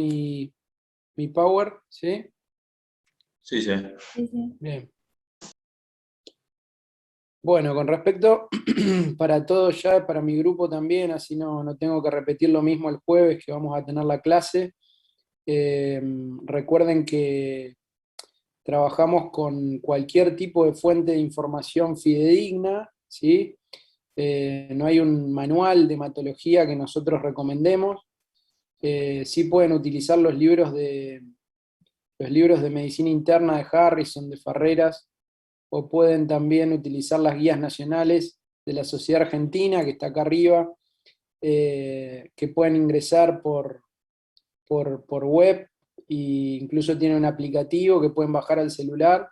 mi power, ¿sí? Sí, sí. Sí, sí. Bien. Bueno, con respecto para todos ya, para mi grupo también, así no tengo que repetir lo mismo el jueves que vamos a tener la clase. Recuerden que trabajamos con cualquier tipo de fuente de información fidedigna, ¿sí? No hay un manual de hematología que nosotros recomendemos. Sí pueden utilizar los libros de medicina interna de Harrison, de Farreras, o pueden también utilizar las guías nacionales de la Sociedad Argentina, que está acá arriba, que pueden ingresar por web, e incluso tienen un aplicativo que pueden bajar al celular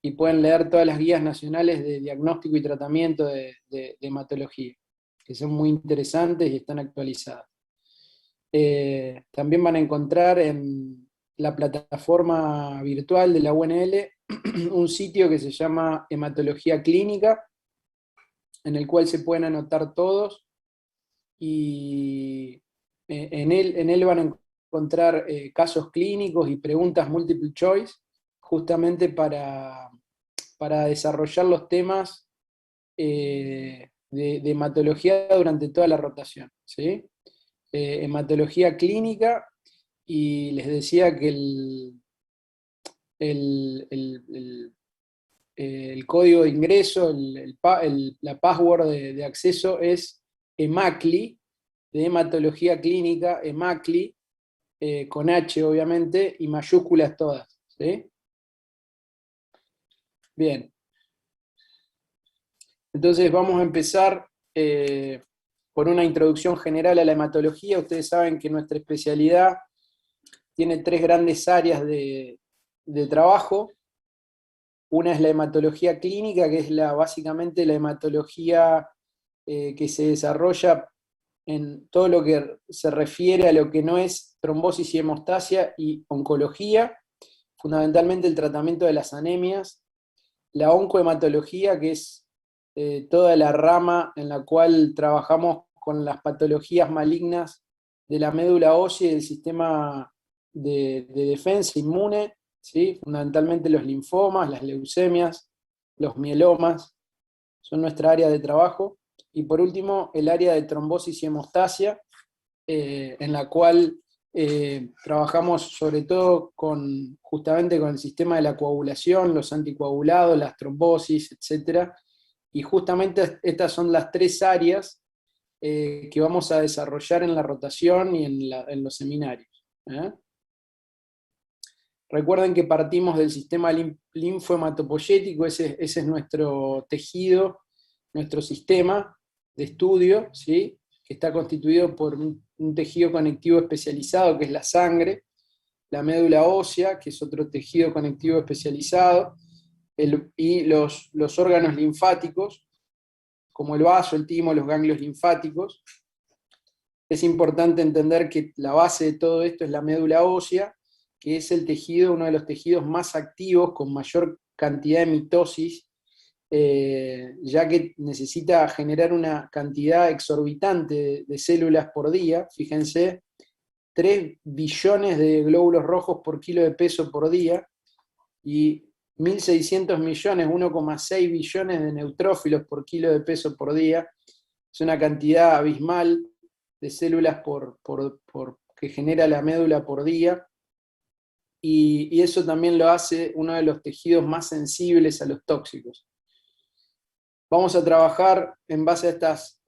y pueden leer todas las guías nacionales de diagnóstico y tratamiento de hematología, que son muy interesantes y están actualizadas. También van a encontrar en la plataforma virtual de la UNL un sitio que se llama Hematología Clínica, en el cual se pueden anotar todos, y en él van a encontrar casos clínicos y preguntas multiple choice, justamente para desarrollar los temas de hematología durante toda la rotación, ¿sí? Hematología clínica, y les decía que el código de ingreso, la password de acceso es EMACLI, de hematología clínica, EMACLI, con H obviamente, y mayúsculas todas, ¿sí? Bien. Entonces vamos a empezar por una introducción general a la hematología. Ustedes saben que nuestra especialidad tiene tres grandes áreas de trabajo. Una es la hematología clínica, que es básicamente la hematología que se desarrolla en todo lo que se refiere a lo que no es trombosis y hemostasia y oncología, fundamentalmente el tratamiento de las anemias. La oncohematología, que es toda la rama en la cual trabajamos con las patologías malignas de la médula ósea y del sistema de defensa inmune, ¿sí? Fundamentalmente los linfomas, las leucemias, los mielomas, son nuestra área de trabajo. Y por último, el área de trombosis y hemostasia, en la cual trabajamos sobre todo justamente con el sistema de la coagulación, los anticoagulados, las trombosis, etc. Y justamente estas son las tres áreas que vamos a desarrollar en la rotación y en los seminarios. Recuerden que partimos del sistema linfohematopoyético, ese es nuestro tejido, nuestro sistema de estudio, ¿sí? Que está constituido por un tejido conectivo especializado, que es la sangre, la médula ósea, que es otro tejido conectivo especializado, y los órganos linfáticos, como el vaso, el timo, los ganglios linfáticos. Es importante entender que la base de todo esto es la médula ósea, que es el tejido, uno de los tejidos más activos, con mayor cantidad de mitosis, ya que necesita generar una cantidad exorbitante de células por día. Fíjense, 3 billones de glóbulos rojos por kilo de peso por día, y 1.600 millones, 1,6 billones de neutrófilos por kilo de peso por día. Es una cantidad abismal de células que genera la médula por día, y eso también lo hace uno de los tejidos más sensibles a los tóxicos. Vamos a trabajar en base a estas,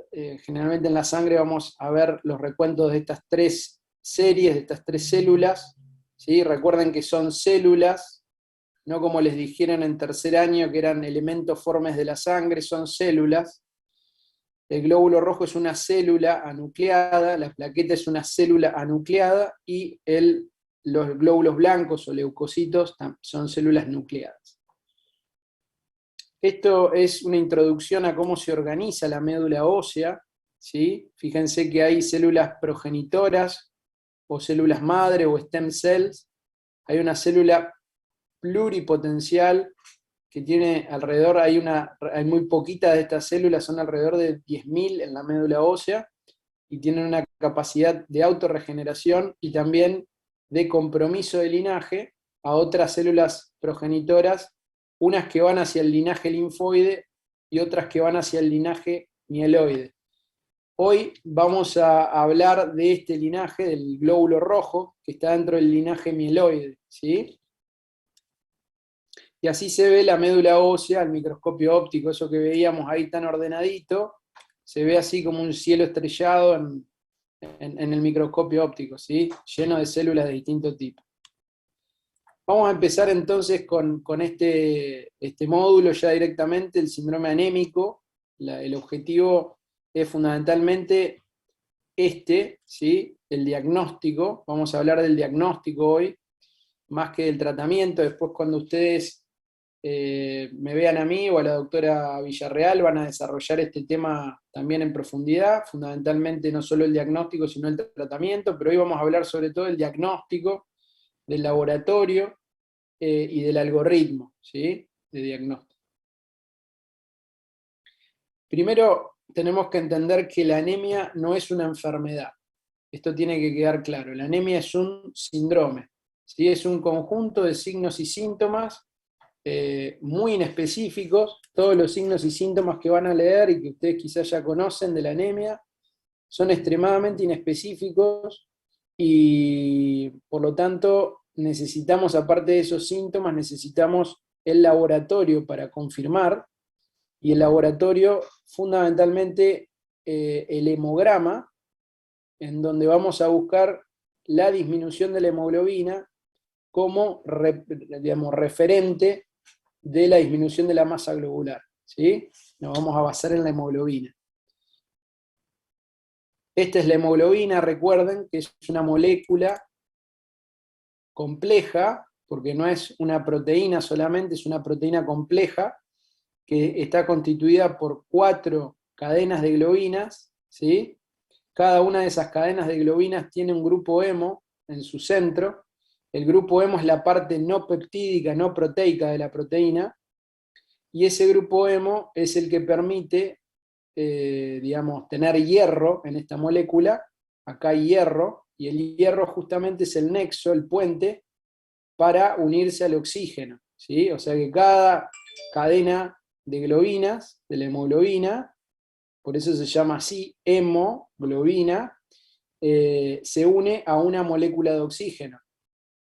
generalmente en la sangre vamos a ver los recuentos de estas 3 series, de estas 3 células, ¿sí? Recuerden que son células, no como les dijeron en tercer año que eran elementos formes de la sangre, son células. El glóbulo rojo es una célula anucleada, la plaqueta es una célula anucleada, y los glóbulos blancos o leucocitos son células nucleadas. Esto es una introducción a cómo se organiza la médula ósea, ¿sí? Fíjense que hay células progenitoras, o células madre, o stem cells. Hay una célula pluripotencial que tiene alrededor, hay muy poquitas de estas células, son alrededor de 10.000 en la médula ósea, y tienen una capacidad de autorregeneración y también de compromiso de linaje a otras células progenitoras, unas que van hacia el linaje linfoide y otras que van hacia el linaje mieloide. Hoy vamos a hablar de este linaje, del glóbulo rojo, que está dentro del linaje mieloide, ¿sí? Y así se ve la médula ósea al microscopio óptico, eso que veíamos ahí tan ordenadito, se ve así como un cielo estrellado en el microscopio óptico, ¿sí? Lleno de células de distinto tipo. Vamos a empezar entonces con este módulo ya directamente, el síndrome anémico. El objetivo es fundamentalmente ¿sí? El diagnóstico. Vamos a hablar del diagnóstico hoy, más que del tratamiento. Después cuando ustedes me vean a mí o a la doctora Villarreal, van a desarrollar este tema también en profundidad, fundamentalmente no solo el diagnóstico, sino el tratamiento, pero hoy vamos a hablar sobre todo del diagnóstico, del laboratorio y del algoritmo, ¿sí? De diagnóstico. Primero tenemos que entender que la anemia no es una enfermedad. Esto tiene que quedar claro. La anemia es un síndrome, ¿sí? Es un conjunto de signos y síntomas muy inespecíficos. Todos los signos y síntomas que van a leer y que ustedes quizás ya conocen de la anemia son extremadamente inespecíficos y por lo tanto necesitamos, aparte de esos síntomas, necesitamos el laboratorio para confirmar, y el laboratorio fundamentalmente el hemograma, en donde vamos a buscar la disminución de la hemoglobina como digamos, referente de la disminución de la masa globular, ¿sí? Nos vamos a basar en la hemoglobina. Esta es la hemoglobina, recuerden que es una molécula compleja, porque no es una proteína solamente, es una proteína compleja, que está constituida por 4 cadenas de globinas, ¿sí? Cada una de esas cadenas de globinas tiene un grupo hemo en su centro. El grupo hemo es la parte no peptídica, no proteica de la proteína, y ese grupo hemo es el que permite, digamos, tener hierro en esta molécula. Acá hay hierro, y el hierro justamente es el nexo, el puente, para unirse al oxígeno, ¿sí? O sea que cada cadena de globinas, de la hemoglobina, por eso se llama así, hemoglobina, se une a una molécula de oxígeno.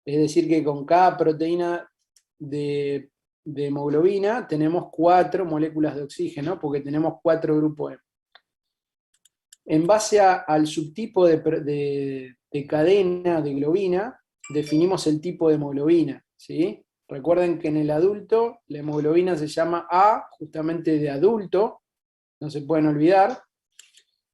Es decir, que con cada proteína de hemoglobina tenemos 4 moléculas de oxígeno, porque tenemos 4 grupos hemo. En base al subtipo de cadena de globina, definimos el tipo de hemoglobina, ¿sí? Recuerden que en el adulto la hemoglobina se llama A, justamente de adulto, no se pueden olvidar,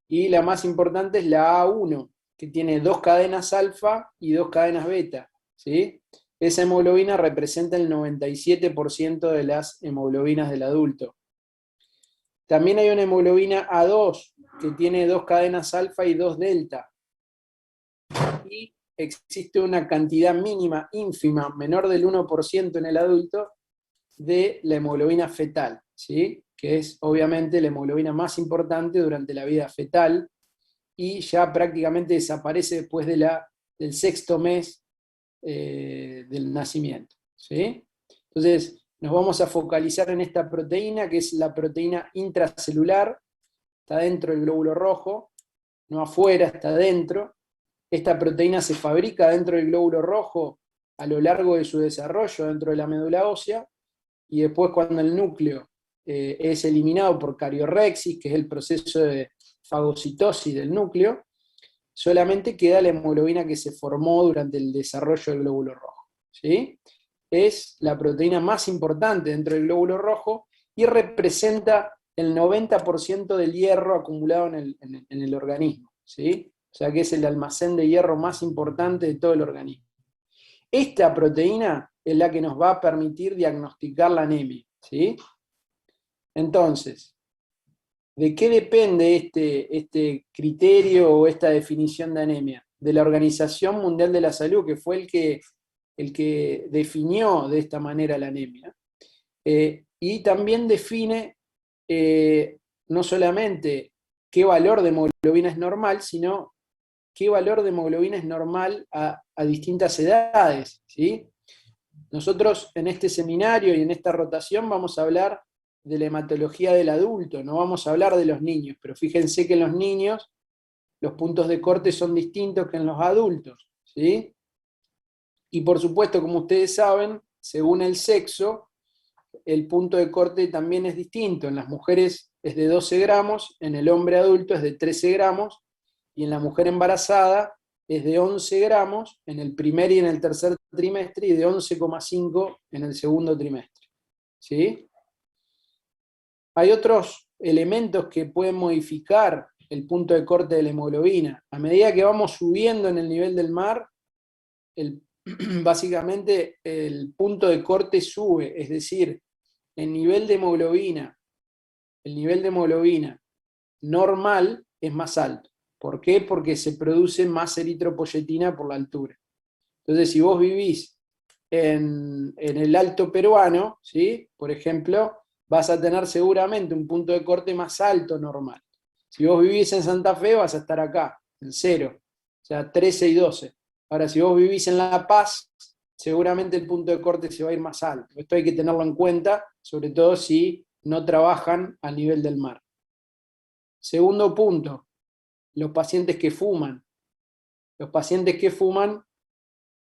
y la más importante es la A1, que tiene 2 cadenas alfa y 2 cadenas beta, ¿sí? Esa hemoglobina representa el 97% de las hemoglobinas del adulto. También hay una hemoglobina A2, que tiene 2 cadenas alfa y 2 delta. Y existe una cantidad mínima, ínfima, menor del 1% en el adulto, de la hemoglobina fetal, ¿sí? Que es obviamente la hemoglobina más importante durante la vida fetal, y ya prácticamente desaparece después del 6º mes del nacimiento, ¿sí? Entonces, nos vamos a focalizar en esta proteína, que es la proteína intracelular, está dentro del glóbulo rojo, no afuera, está dentro. Esta proteína se fabrica dentro del glóbulo rojo a lo largo de su desarrollo dentro de la médula ósea, y después cuando el núcleo es eliminado por cariorrexis, que es el proceso de fagocitosis del núcleo, solamente queda la hemoglobina que se formó durante el desarrollo del glóbulo rojo, ¿sí? Es la proteína más importante dentro del glóbulo rojo y representa el 90% del hierro acumulado en el organismo, ¿sí? O sea que es el almacén de hierro más importante de todo el organismo. Esta proteína es la que nos va a permitir diagnosticar la anemia, ¿sí? Entonces, ¿de qué depende este criterio o esta definición de anemia? De la Organización Mundial de la Salud, que fue el que definió de esta manera la anemia. Y también define no solamente qué valor de hemoglobina es normal, sino qué valor de hemoglobina es normal a distintas edades, ¿sí? Nosotros en este seminario y en esta rotación vamos a hablar de la hematología del adulto, no vamos a hablar de los niños, pero fíjense que en los niños los puntos de corte son distintos que en los adultos, ¿sí? Y por supuesto, como ustedes saben, según el sexo, el punto de corte también es distinto. En las mujeres es de 12 gramos, en el hombre adulto es de 13 gramos, y en la mujer embarazada es de 11 gramos en el primer y en el tercer trimestre, y de 11,5 en el segundo trimestre. ¿Sí? Hay otros elementos que pueden modificar el punto de corte de la hemoglobina. A medida que vamos subiendo en el nivel del mar, básicamente el punto de corte sube, es decir, el nivel de hemoglobina normal es más alto. ¿Por qué? Porque se produce más eritropoyetina por la altura. Entonces, si vos vivís en el Alto Peruano, ¿sí? Por ejemplo, vas a tener seguramente un punto de corte más alto normal. Si vos vivís en Santa Fe, vas a estar acá, en 0, o sea, 13 y 12. Ahora, si vos vivís en La Paz, seguramente el punto de corte se va a ir más alto. Esto hay que tenerlo en cuenta, sobre todo si no trabajan a nivel del mar. Segundo punto, los pacientes que fuman. Los pacientes que fuman,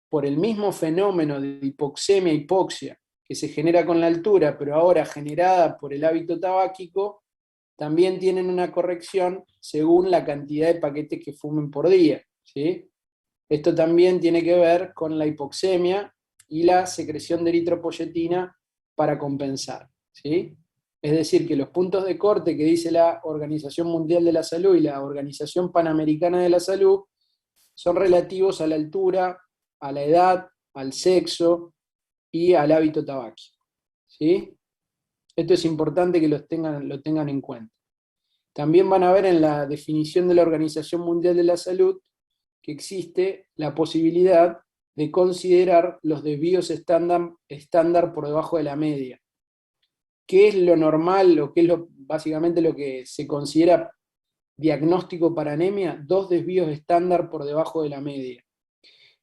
por el mismo fenómeno de hipoxemia-hipoxia que se genera con la altura, pero ahora generada por el hábito tabáquico, también tienen una corrección según la cantidad de paquetes que fumen por día, ¿sí? Esto también tiene que ver con la hipoxemia y la secreción de eritropoyetina para compensar, ¿sí? Es decir, que los puntos de corte que dice la Organización Mundial de la Salud y la Organización Panamericana de la Salud son relativos a la altura, a la edad, al sexo y al hábito tabáquico, ¿sí? Esto es importante que lo tengan en cuenta. También van a ver en la definición de la Organización Mundial de la Salud que existe la posibilidad de considerar los desvíos estándar por debajo de la media. ¿Qué es lo normal o qué es básicamente lo que se considera diagnóstico para anemia? 2 desvíos estándar por debajo de la media.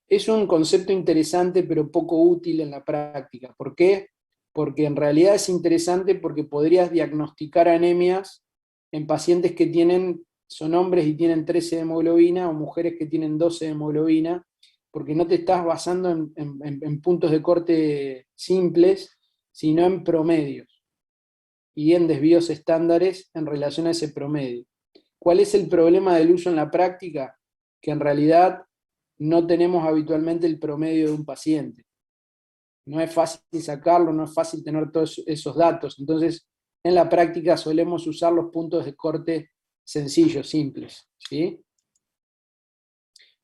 Es un concepto interesante pero poco útil en la práctica. ¿Por qué? Porque en realidad es interesante porque podrías diagnosticar anemias en pacientes que son hombres y tienen 13 de hemoglobina o mujeres que tienen 12 de hemoglobina, porque no te estás basando en puntos de corte simples, sino en promedios y en desvíos estándares en relación a ese promedio. ¿Cuál es el problema del uso en la práctica? Que en realidad no tenemos habitualmente el promedio de un paciente. No es fácil sacarlo, no es fácil tener todos esos datos. Entonces, en la práctica solemos usar los puntos de corte sencillos, simples, ¿sí?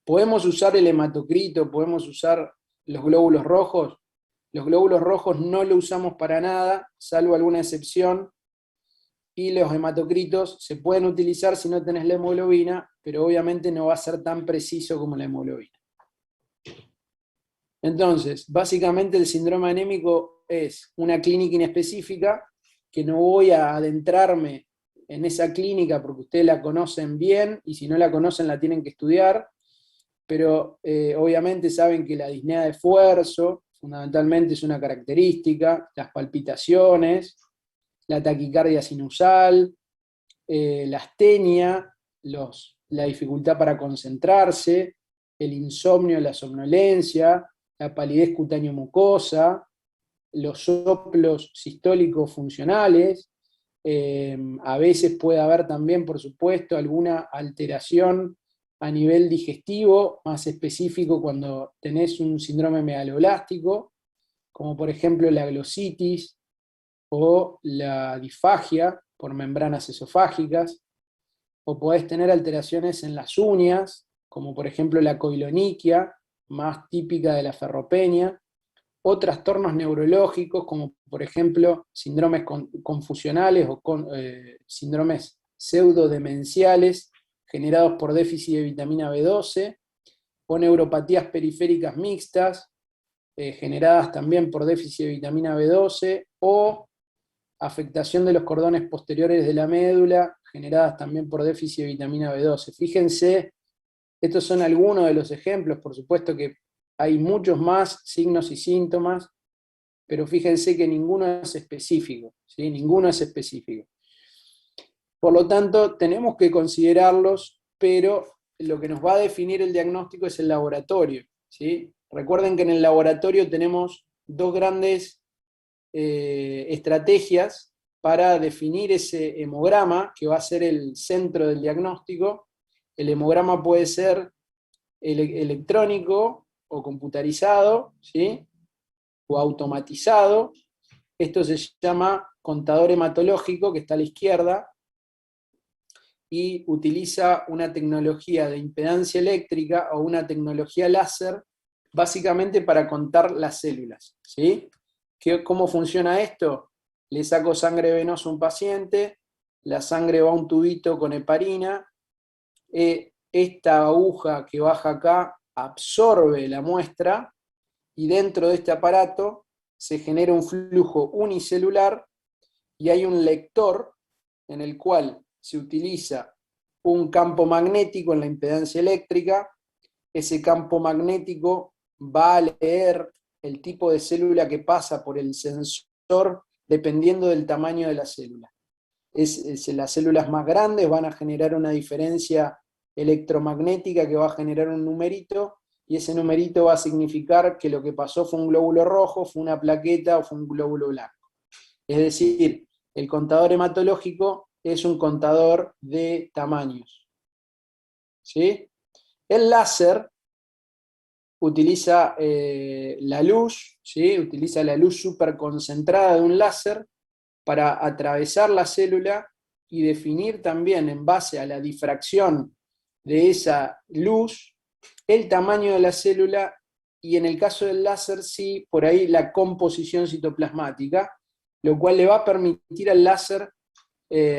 Podemos usar el hematocrito, podemos usar los glóbulos rojos. Los glóbulos rojos no lo usamos para nada, salvo alguna excepción. Y los hematocritos se pueden utilizar si no tenés la hemoglobina, pero obviamente no va a ser tan preciso como la hemoglobina. Entonces, básicamente el síndrome anémico es una clínica inespecífica, que no voy a adentrarme en esa clínica porque ustedes la conocen bien, y si no la conocen la tienen que estudiar, pero obviamente saben que la disnea de esfuerzo, fundamentalmente es una característica, las palpitaciones, la taquicardia sinusal, la astenia, la dificultad para concentrarse, el insomnio, la somnolencia, la palidez cutáneo-mucosa, los soplos sistólicos funcionales, a veces puede haber también, por supuesto, alguna alteración a nivel digestivo, más específico cuando tenés un síndrome megaloblástico, como por ejemplo la glositis o la disfagia por membranas esofágicas, o podés tener alteraciones en las uñas, como por ejemplo la coiloniquia, más típica de la ferropenia, o trastornos neurológicos, como por ejemplo síndromes confusionales o síndromes pseudodemenciales generados por déficit de vitamina B12, o neuropatías periféricas mixtas, generadas también por déficit de vitamina B12, o afectación de los cordones posteriores de la médula, generadas también por déficit de vitamina B12. Fíjense Estos son algunos de los ejemplos, por supuesto que hay muchos más signos y síntomas, pero fíjense que ninguno es específico, ¿sí? Ninguno es específico. Por lo tanto, tenemos que considerarlos, pero lo que nos va a definir el diagnóstico es el laboratorio, ¿sí? Recuerden que en el laboratorio tenemos dos grandes estrategias para definir ese hemograma, que va a ser el centro del diagnóstico. El hemograma puede ser electrónico o computarizado, ¿sí? O automatizado. Esto se llama contador hematológico, que está a la izquierda, y utiliza una tecnología de impedancia eléctrica o una tecnología láser, básicamente para contar las células, ¿sí? ¿Cómo funciona esto? Le saco sangre venosa a un paciente, la sangre va a un tubito con heparina, esta aguja que baja acá absorbe la muestra, y dentro de este aparato se genera un flujo unicelular, y hay un lector en el cual se utiliza un campo magnético en la impedancia eléctrica. Ese campo magnético va a leer el tipo de célula que pasa por el sensor dependiendo del tamaño de la célula. Las células más grandes van a generar una diferencia electromagnética que va a generar un numerito, y ese numerito va a significar que lo que pasó fue un glóbulo rojo, fue una plaqueta o fue un glóbulo blanco. Es decir, el contador hematológico es un contador de tamaños, ¿sí? El láser utiliza la luz, ¿sí? Utiliza la luz superconcentrada de un láser para atravesar la célula y definir también, en base a la difracción de esa luz, el tamaño de la célula, y en el caso del láser sí, por ahí la composición citoplasmática, lo cual le va a permitir al láser,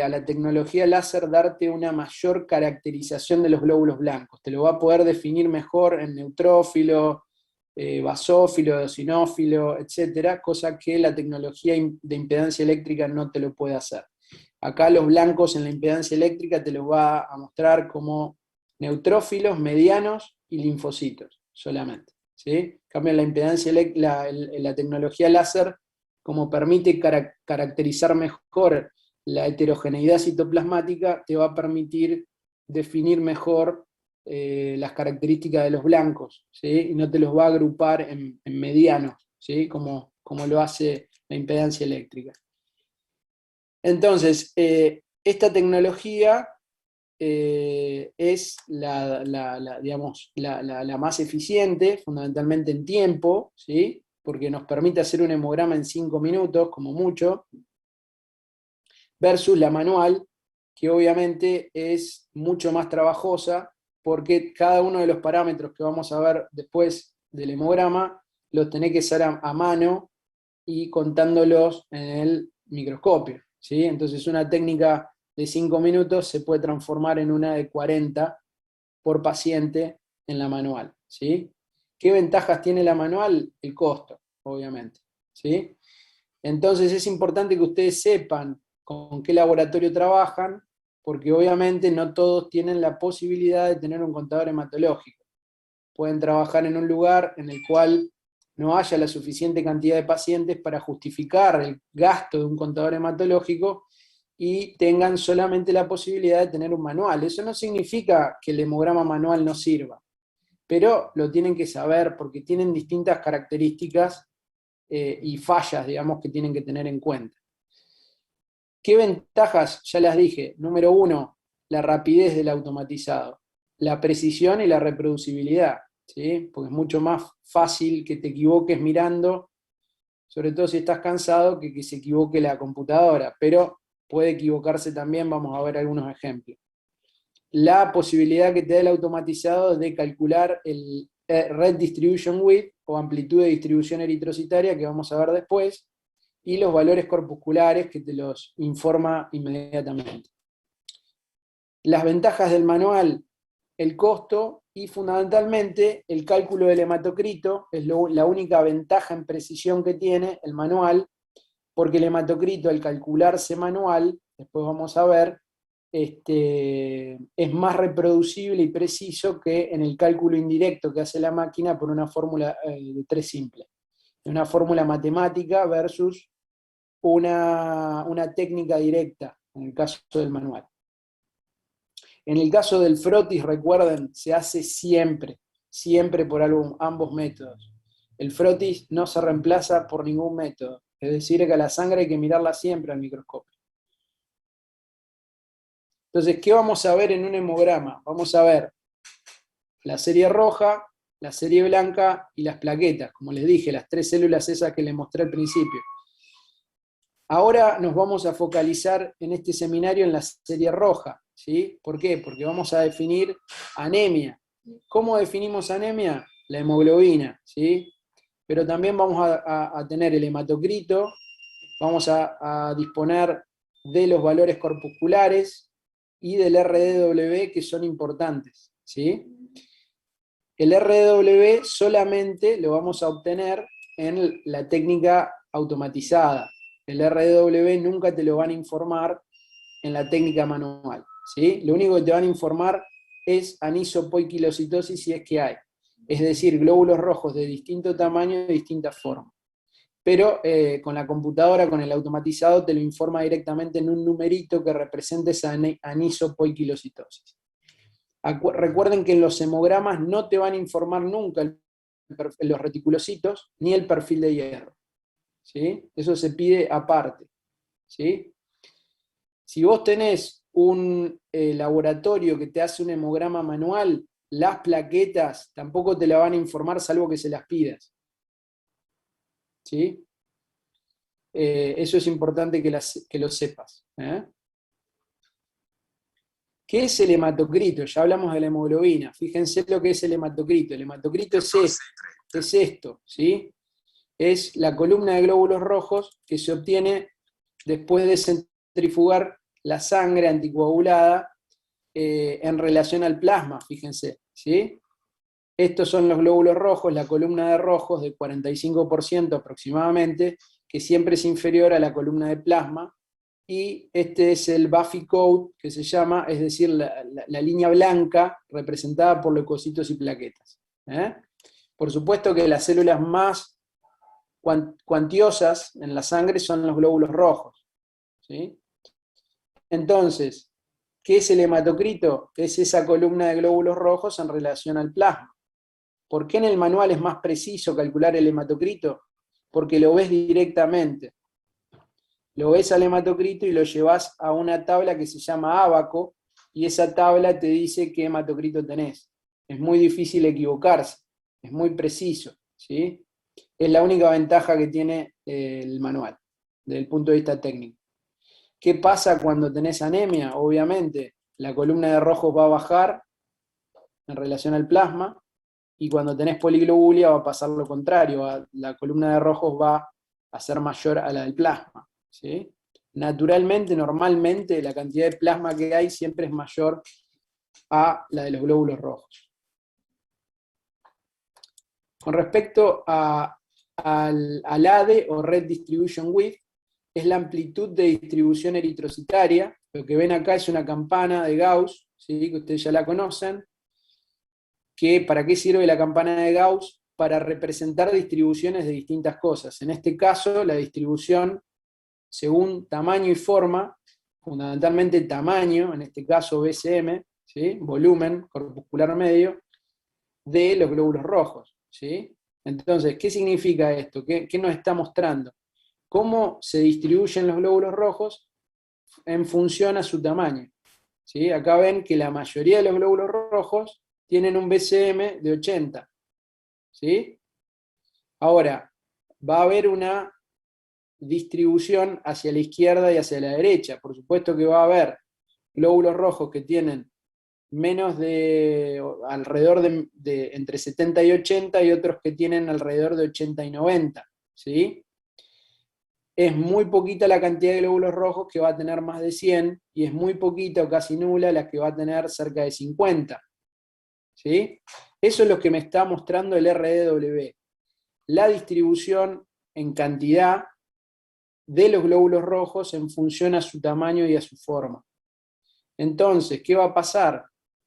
a la tecnología láser, darte una mayor caracterización de los glóbulos blancos. Te lo va a poder definir mejor en neutrófilo, basófilo, eosinófilo, etcétera, cosa que la tecnología de impedancia eléctrica no te lo puede hacer. Acá los blancos en la impedancia eléctrica te los va a mostrar como neutrófilos, medianos y linfocitos solamente, ¿sí? En cambio, la impedancia la tecnología láser, como permite caracterizar mejor la heterogeneidad citoplasmática, te va a permitir definir mejor las características de los blancos, ¿sí? Y no te los va a agrupar en medianos, ¿sí? Como lo hace la impedancia eléctrica. Entonces, esta tecnología es digamos, la más eficiente, fundamentalmente en tiempo, ¿sí? Porque nos permite hacer un hemograma en 5 minutos, como mucho, versus la manual, que obviamente es mucho más trabajosa, porque cada uno de los parámetros que vamos a ver después del hemograma los tenés que hacer a mano y contándolos en el microscopio, ¿sí? Entonces una técnica de 5 minutos se puede transformar en una de 40 por paciente en la manual, ¿sí? ¿Qué ventajas tiene la manual? El costo, obviamente, ¿sí? Entonces es importante que ustedes sepan con qué laboratorio trabajan, porque obviamente no todos tienen la posibilidad de tener un contador hematológico. Pueden trabajar en un lugar en el cual no haya la suficiente cantidad de pacientes para justificar el gasto de un contador hematológico, y tengan solamente la posibilidad de tener un manual. Eso no significa que el hemograma manual no sirva, pero lo tienen que saber porque tienen distintas características y fallas, digamos, que tienen que tener en cuenta. ¿Qué ventajas? Ya las dije. Número 1, la rapidez del automatizado, la precisión y la reproducibilidad, ¿sí? Porque es mucho más fácil que te equivoques mirando, sobre todo si estás cansado, que se equivoque la computadora, pero puede equivocarse también, vamos a ver algunos ejemplos. La posibilidad que te da el automatizado de calcular el Red Distribution Width, o amplitud de distribución eritrocitaria, que vamos a ver después, y los valores corpusculares, que te los informa inmediatamente. Las ventajas del manual: el costo y fundamentalmente el cálculo del hematocrito. Es la única ventaja en precisión que tiene el manual, porque el hematocrito, al calcularse manual, después vamos a ver, es más reproducible y preciso que en el cálculo indirecto que hace la máquina por una fórmula de 3 simple. Una fórmula matemática versus una técnica directa, en el caso del manual. En el caso del frotis, recuerden, se hace siempre por ambos métodos. El frotis no se reemplaza por ningún método, es decir, que a la sangre hay que mirarla siempre al microscopio. Entonces, ¿qué vamos a ver en un hemograma? Vamos a ver la serie roja, la serie blanca y las plaquetas, como les dije, las 3 células esas que les mostré al principio. Ahora nos vamos a focalizar en este seminario en la serie roja, ¿sí? ¿Por qué? Porque vamos a definir anemia. ¿Cómo definimos anemia? La hemoglobina, ¿sí? Pero también vamos a tener el hematocrito, vamos a disponer de los valores corpusculares y del RDW, que son importantes, ¿sí? El RDW solamente lo vamos a obtener en la técnica automatizada. El RDW nunca te lo van a informar en la técnica manual, ¿sí? Lo único que te van a informar es anisopoiquilocitosis si es que hay. Es decir, glóbulos rojos de distinto tamaño y de distinta forma. Pero con la computadora, con el automatizado, te lo informa directamente en un numerito que represente esa anisopoiquilocitosis. Recuerden que en los hemogramas no te van a informar nunca los reticulocitos ni el perfil de hierro, ¿sí? Eso se pide aparte, ¿sí? Si vos tenés un laboratorio que te hace un hemograma manual, las plaquetas tampoco te la van a informar salvo que se las pidas, ¿sí? Eso es importante que lo sepas. ¿Qué es el hematocrito? Ya hablamos de la hemoglobina. Fíjense lo que es el hematocrito. El hematocrito es esto, ¿sí? Es la columna de glóbulos rojos que se obtiene después de centrifugar la sangre anticoagulada en relación al plasma, fíjense, ¿sí? Estos son los glóbulos rojos, la columna de rojos de 45% aproximadamente, que siempre es inferior a la columna de plasma, y este es el Buffy Code, que se llama, es decir, la línea blanca representada por leucocitos y plaquetas. Por supuesto que las células más cuantiosas en la sangre son los glóbulos rojos, ¿sí? Entonces, ¿qué es el hematocrito? Es esa columna de glóbulos rojos en relación al plasma. ¿Por qué en el manual es más preciso calcular el hematocrito? Porque lo ves directamente. Lo ves al hematocrito y lo llevas a una tabla que se llama ábaco, y esa tabla te dice qué hematocrito tenés. Es muy difícil equivocarse, es muy preciso, ¿sí? Es la única ventaja que tiene el manual, desde el punto de vista técnico. ¿Qué pasa cuando tenés anemia? Obviamente, la columna de rojos va a bajar en relación al plasma, y cuando tenés poliglobulia va a pasar lo contrario, la columna de rojos va a ser mayor a la del plasma, ¿sí? Naturalmente, normalmente, la cantidad de plasma que hay siempre es mayor a la de los glóbulos rojos. Con respecto al ADE o Red Distribution Width, es la amplitud de distribución eritrocitaria. Lo que ven acá es una campana de Gauss, ¿sí? Que ustedes ya la conocen. ¿Para qué sirve la campana de Gauss? Para representar distribuciones de distintas cosas. En este caso, la distribución según tamaño y forma, fundamentalmente tamaño, en este caso BCM, ¿sí? Volumen corpuscular medio, de los glóbulos rojos, ¿sí? Entonces, ¿qué significa esto? ¿Qué nos está mostrando? Cómo se distribuyen los glóbulos rojos en función a su tamaño, ¿sí? Acá ven que la mayoría de los glóbulos rojos tienen un BCM de 80, ¿sí? Ahora, va a haber una distribución hacia la izquierda y hacia la derecha. Por supuesto que va a haber glóbulos rojos que tienen menos de, alrededor de entre 70 y 80, y otros que tienen alrededor de 80 y 90, ¿sí? Es muy poquita la cantidad de glóbulos rojos que va a tener más de 100, y es muy poquita o casi nula la que va a tener cerca de 50, ¿sí? Eso es lo que me está mostrando el RDW, la distribución en cantidad de los glóbulos rojos en función a su tamaño y a su forma. Entonces, ¿qué va a pasar?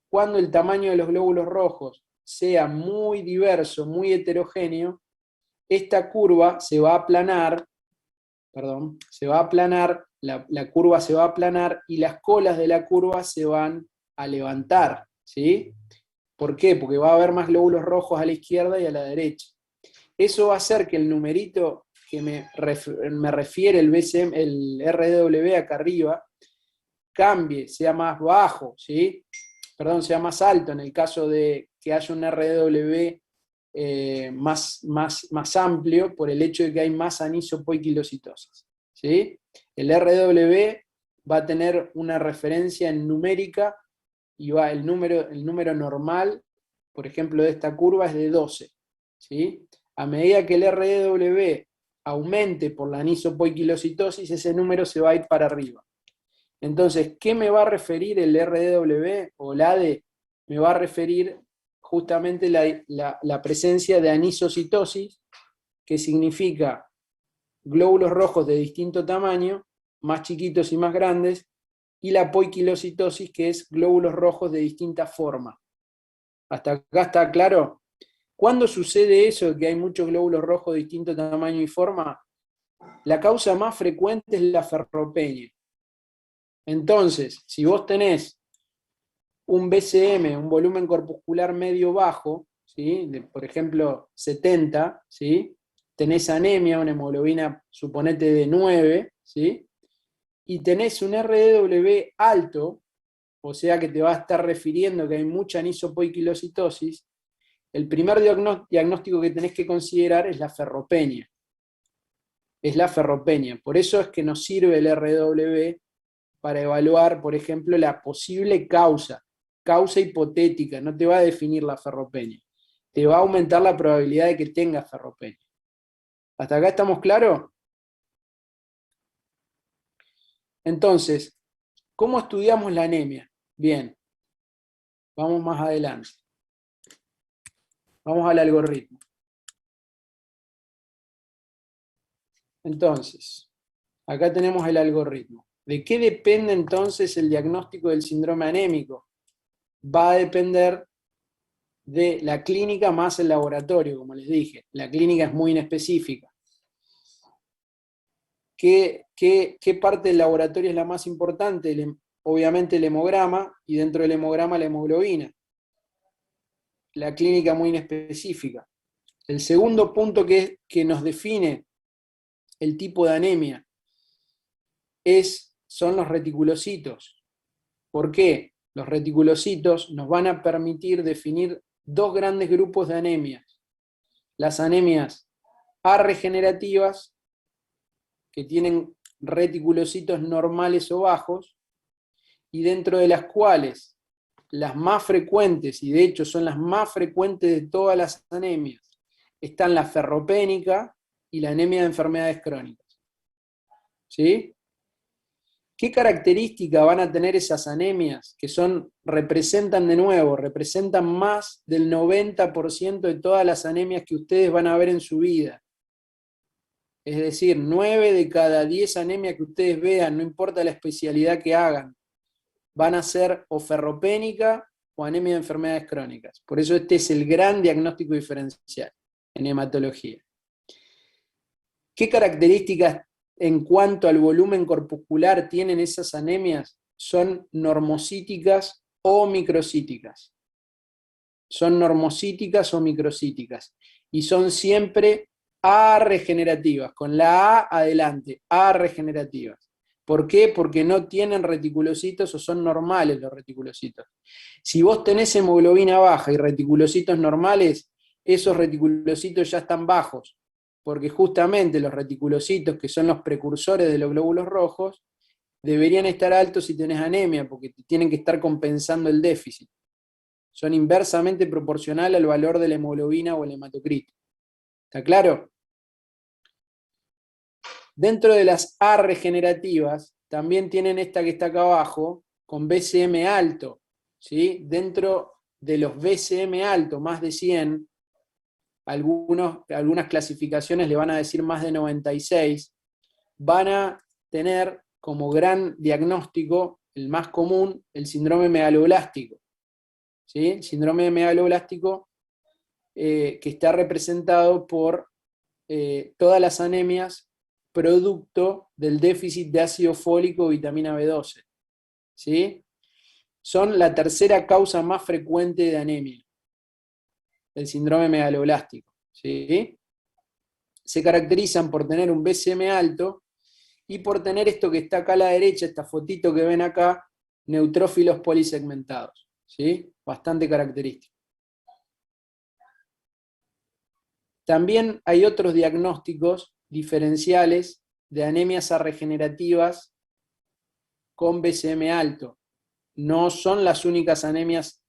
Cuando el tamaño de los glóbulos rojos sea muy diverso, muy heterogéneo, esta curva se va a aplanar, la curva se va a aplanar y las colas de la curva se van a levantar, ¿sí? ¿Por qué? Porque va a haber más glóbulos rojos a la izquierda y a la derecha. Eso va a hacer que el numerito que me refiere el BCM, el RDW acá arriba, cambie, sea más bajo, ¿sí? Perdón, sea más alto en el caso de que haya un RDW más amplio por el hecho de que hay más anisopoiquilocitosis, ¿sí? El RW va a tener una referencia en numérica y va el número normal, por ejemplo, de esta curva es de 12, ¿sí? A medida que el RW aumente por la anisopoiquilocitosis, ese número se va a ir para arriba. Entonces, ¿qué me va a referir el RDW o el ADE? Me va a referir justamente la presencia de anisocitosis, que significa glóbulos rojos de distinto tamaño, más chiquitos y más grandes, y la poiquilocitosis, que es glóbulos rojos de distinta forma. ¿Hasta acá está claro? ¿Cuándo sucede eso, que hay muchos glóbulos rojos de distinto tamaño y forma? La causa más frecuente es la ferropenia. Entonces, si vos tenés un BCM, un volumen corpuscular medio bajo, ¿sí? Por ejemplo 70, ¿sí? Tenés anemia, una hemoglobina, suponete de 9, ¿sí? Y tenés un RDW alto, o sea que te va a estar refiriendo que hay mucha anisopoiquilocitosis, el primer diagnóstico que tenés que considerar es la ferropenia. Es la ferropenia. Por eso es que nos sirve el RW para evaluar, por ejemplo, la posible causa hipotética, no te va a definir la ferropenia, te va a aumentar la probabilidad de que tengas ferropenia. ¿Hasta acá estamos claros? Entonces, ¿cómo estudiamos la anemia? Bien, vamos más adelante. Vamos al algoritmo. Entonces, acá tenemos el algoritmo. ¿De qué depende entonces el diagnóstico del síndrome anémico? Va a depender de la clínica más el laboratorio, como les dije. La clínica es muy inespecífica. ¿Qué parte del laboratorio es la más importante? Obviamente el hemograma, y dentro del hemograma la hemoglobina. La clínica muy inespecífica. El segundo punto que nos define el tipo de anemia son los reticulocitos. ¿Por qué? Los reticulocitos nos van a permitir definir dos grandes grupos de anemias. Las anemias arregenerativas, que tienen reticulocitos normales o bajos, y dentro de las cuales las más frecuentes, y de hecho son las más frecuentes de todas las anemias, están la ferropénica y la anemia de enfermedades crónicas. ¿Sí? ¿Qué características van a tener esas anemias que representan más del 90% de todas las anemias que ustedes van a ver en su vida? Es decir, 9 de cada 10 anemias que ustedes vean, no importa la especialidad que hagan, van a ser o ferropénica o anemia de enfermedades crónicas. Por eso este es el gran diagnóstico diferencial en hematología. ¿Qué características en cuanto al volumen corpuscular tienen esas anemias? Son normocíticas o microcíticas. Son normocíticas o microcíticas. Y son siempre A-regenerativas, con la A adelante, A-regenerativas. ¿Por qué? Porque no tienen reticulocitos o son normales los reticulocitos. Si vos tenés hemoglobina baja y reticulocitos normales, esos reticulocitos ya están bajos, porque justamente los reticulocitos, que son los precursores de los glóbulos rojos, deberían estar altos si tenés anemia, porque tienen que estar compensando el déficit. Son inversamente proporcionales al valor de la hemoglobina o el hematocrito. ¿Está claro? Dentro de las A regenerativas, también tienen esta que está acá abajo, con BCM alto. ¿Sí? Dentro de los BCM alto, más de 100, algunas clasificaciones le van a decir más de 96, van a tener como gran diagnóstico el más común, el síndrome megaloblástico. ¿Sí? El síndrome megaloblástico que está representado por todas las anemias producto del déficit de ácido fólico y vitamina B12. ¿Sí? Son la tercera causa más frecuente de anemia, el síndrome megaloblástico. ¿Sí? Se caracterizan por tener un BCM alto y por tener esto que está acá a la derecha, esta fotito que ven acá, neutrófilos polisegmentados. ¿Sí? Bastante característico. También hay otros diagnósticos diferenciales de anemias arregenerativas con BCM alto. No son las únicas anemias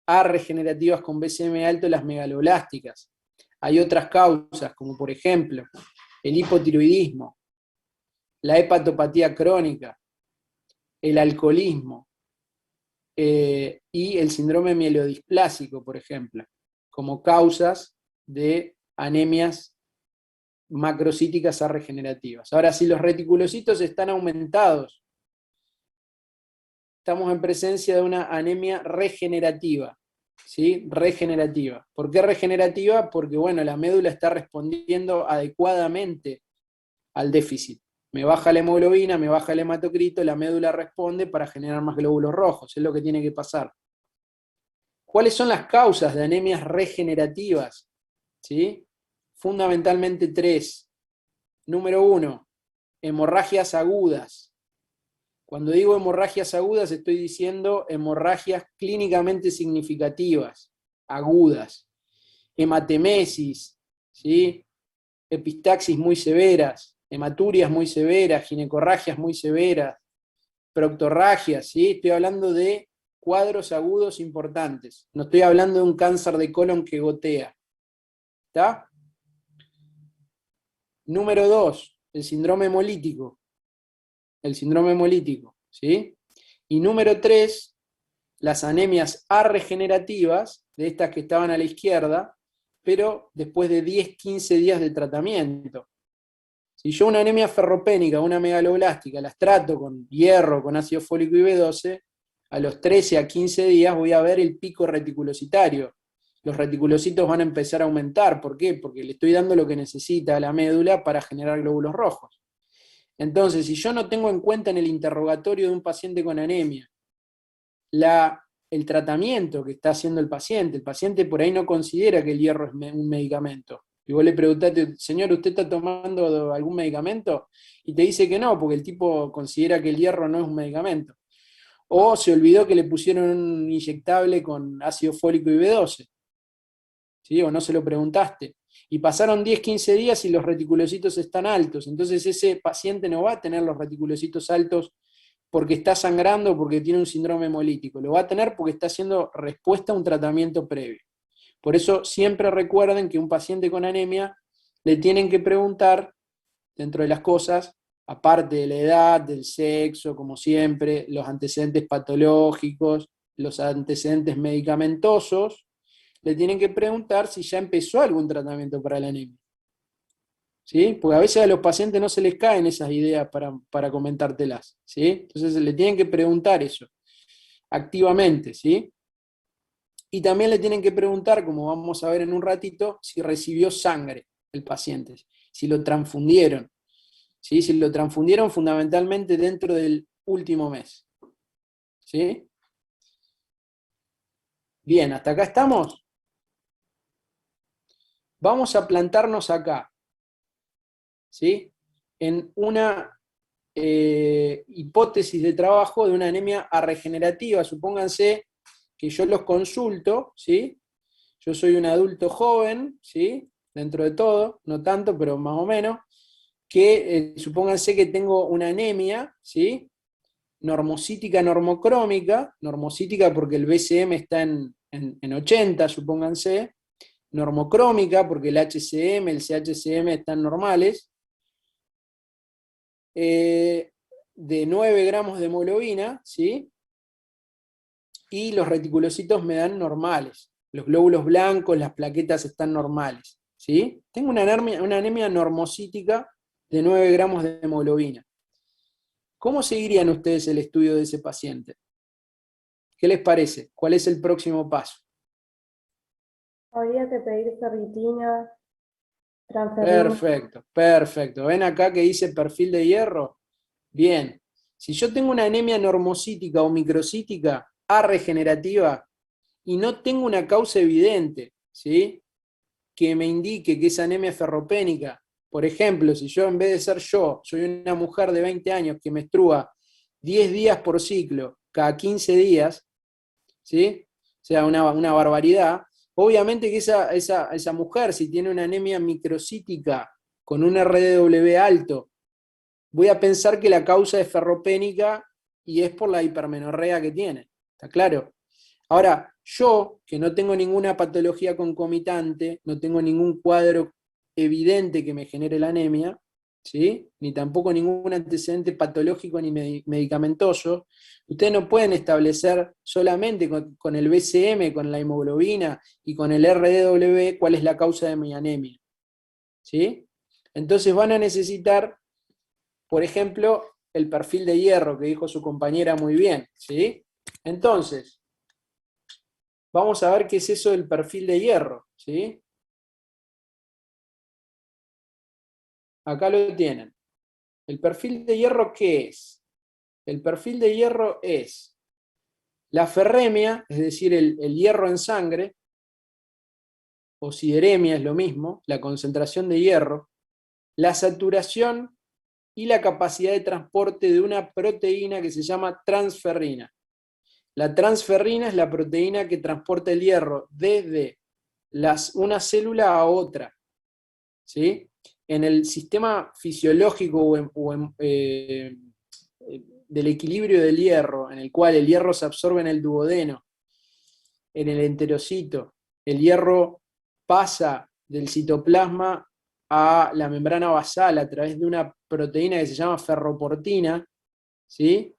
arregenerativas con BCM alto las megaloblásticas. Hay otras causas, como por ejemplo el hipotiroidismo, la hepatopatía crónica, el alcoholismo y el síndrome mielodisplásico, por ejemplo, como causas de anemias macrocíticas arregenerativas. Ahora, si los reticulocitos están aumentados, estamos en presencia de una anemia regenerativa. ¿Sí? Regenerativa. ¿Por qué regenerativa? Porque, bueno, la médula está respondiendo adecuadamente al déficit. Me baja la hemoglobina, me baja el hematocrito, la médula responde para generar más glóbulos rojos. Es lo que tiene que pasar. ¿Cuáles son las causas de anemias regenerativas? ¿Sí? Fundamentalmente 3. Número 1, hemorragias agudas. Cuando digo hemorragias agudas, estoy diciendo hemorragias clínicamente significativas, agudas. Hematemesis, ¿sí? Epistaxis muy severas, hematurias muy severas, ginecorragias muy severas, proctorragias, ¿sí? Estoy hablando de cuadros agudos importantes. No estoy hablando de un cáncer de colon que gotea. ¿Está? Número 2, el síndrome hemolítico. El síndrome hemolítico, ¿sí? Y número 3, las anemias arregenerativas, de estas que estaban a la izquierda, pero después de 10-15 días de tratamiento. Si yo una anemia ferropénica, una megaloblástica, las trato con hierro, con ácido fólico y B12, a los 13 a 15 días voy a ver el pico reticulocitario. Los reticulocitos van a empezar a aumentar. ¿Por qué? Porque le estoy dando lo que necesita a la médula para generar glóbulos rojos. Entonces, si yo no tengo en cuenta en el interrogatorio de un paciente con anemia el tratamiento que está haciendo el paciente por ahí no considera que el hierro es un medicamento. Y vos le preguntaste, señor, ¿usted está tomando algún medicamento? Y te dice que no, porque el tipo considera que el hierro no es un medicamento. O se olvidó que le pusieron un inyectable con ácido fólico y B12. ¿Sí? O no se lo preguntaste. Y pasaron 10-15 días y los reticulocitos están altos. Entonces ese paciente no va a tener los reticulocitos altos porque está sangrando o porque tiene un síndrome hemolítico. Lo va a tener porque está haciendo respuesta a un tratamiento previo. Por eso siempre recuerden que un paciente con anemia le tienen que preguntar, dentro de las cosas, aparte de la edad, del sexo, como siempre, los antecedentes patológicos, los antecedentes medicamentosos, le tienen que preguntar si ya empezó algún tratamiento para la anemia. ¿Sí? Porque a veces a los pacientes no se les caen esas ideas para comentártelas. ¿Sí? Entonces le tienen que preguntar eso, activamente. ¿Sí? Y también le tienen que preguntar, como vamos a ver en un ratito, si recibió sangre el paciente, si lo transfundieron. ¿Sí? Si lo transfundieron fundamentalmente dentro del último mes. ¿Sí? Bien, ¿hasta acá estamos? Vamos a plantarnos acá. ¿Sí? En una hipótesis de trabajo de una anemia arregenerativa. Supónganse que yo los consulto, ¿sí? Yo soy un adulto joven, ¿sí? Dentro de todo, no tanto, pero más o menos, que supónganse que tengo una anemia, ¿sí? Normocítica, normocrómica, normocítica porque el BCM está en 80, supónganse, normocrómica porque el HCM, el CHCM están normales, de 9 gramos de hemoglobina, ¿sí? Y los reticulocitos me dan normales. Los glóbulos blancos, las plaquetas están normales, ¿sí? Tengo una anemia normocítica de 9 gramos de hemoglobina. ¿Cómo seguirían ustedes el estudio de ese paciente? ¿Qué les parece? ¿Cuál es el próximo paso? Habría que pedir ferritina, transferrina. Perfecto, perfecto. ¿Ven acá que dice perfil de hierro? Bien. Si yo tengo una anemia normocítica o microcítica A regenerativa y no tengo una causa evidente, ¿sí?, que me indique que esa anemia es ferropénica, por ejemplo, si yo en vez de ser yo, soy una mujer de 20 años que menstrua 10 días por ciclo, cada 15 días, ¿sí?, o sea, una barbaridad. Obviamente que esa mujer, si tiene una anemia microcítica con un RDW alto, voy a pensar que la causa es ferropénica y es por la hipermenorrea que tiene. ¿Está claro? Ahora, yo, que no tengo ninguna patología concomitante, no tengo ningún cuadro evidente que me genere la anemia, ¿sí?, ni tampoco ningún antecedente patológico ni medicamentoso, ustedes no pueden establecer solamente con el BCM, con la hemoglobina y con el RDW cuál es la causa de mi anemia, ¿sí? Entonces van a necesitar, por ejemplo, el perfil de hierro que dijo su compañera muy bien, ¿sí? Entonces, vamos a ver qué es eso del perfil de hierro, ¿sí? Acá lo tienen. ¿El perfil de hierro qué es? El perfil de hierro es la ferremia, es decir, el hierro en sangre, o sideremia es lo mismo, la concentración de hierro, la saturación y la capacidad de transporte de una proteína que se llama transferrina. La transferrina es la proteína que transporta el hierro desde una célula a otra, ¿sí? En el sistema fisiológico del equilibrio del hierro, en el cual el hierro se absorbe en el duodeno, en el enterocito, el hierro pasa del citoplasma a la membrana basal a través de una proteína que se llama ferroportina, ¿sí?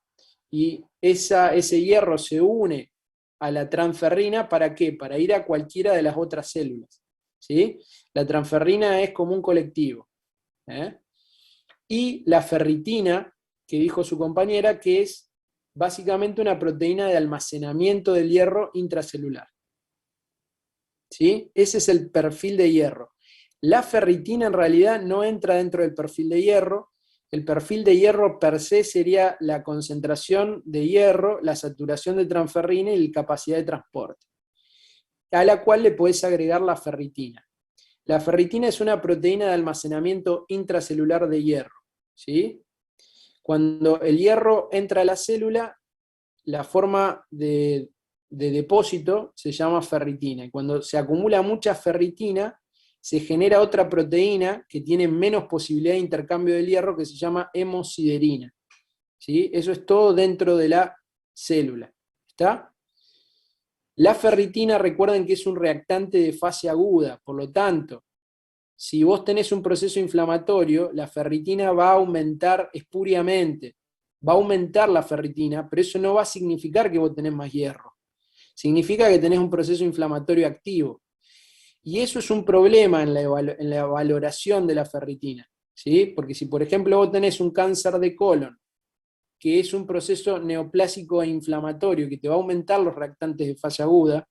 Y ese hierro se une a la transferrina, ¿para qué? Para ir a cualquiera de las otras células, ¿sí? La transferrina es como un colectivo, ¿eh? Y la ferritina, que dijo su compañera, que es básicamente una proteína de almacenamiento del hierro intracelular, ¿sí? Ese es el perfil de hierro. La ferritina en realidad no entra dentro del perfil de hierro. El perfil de hierro per se sería la concentración de hierro, la saturación de transferrina y la capacidad de transporte, a la cual le podés agregar la ferritina. La ferritina es una proteína de almacenamiento intracelular de hierro, ¿sí? Cuando el hierro entra a la célula, la forma de depósito se llama ferritina. Y cuando se acumula mucha ferritina, se genera otra proteína que tiene menos posibilidad de intercambio del hierro, que se llama hemosiderina, ¿sí? Eso es todo dentro de la célula. ¿Está? La ferritina, recuerden que es un reactante de fase aguda, por lo tanto, si vos tenés un proceso inflamatorio, la ferritina va a aumentar espuriamente, va a aumentar la ferritina, pero eso no va a significar que vos tenés más hierro. Significa que tenés un proceso inflamatorio activo. Y eso es un problema en la valoración de la ferritina, ¿sí? Porque si, por ejemplo, vos tenés un cáncer de colon, que es un proceso neoplásico e inflamatorio, que te va a aumentar los reactantes de fase aguda,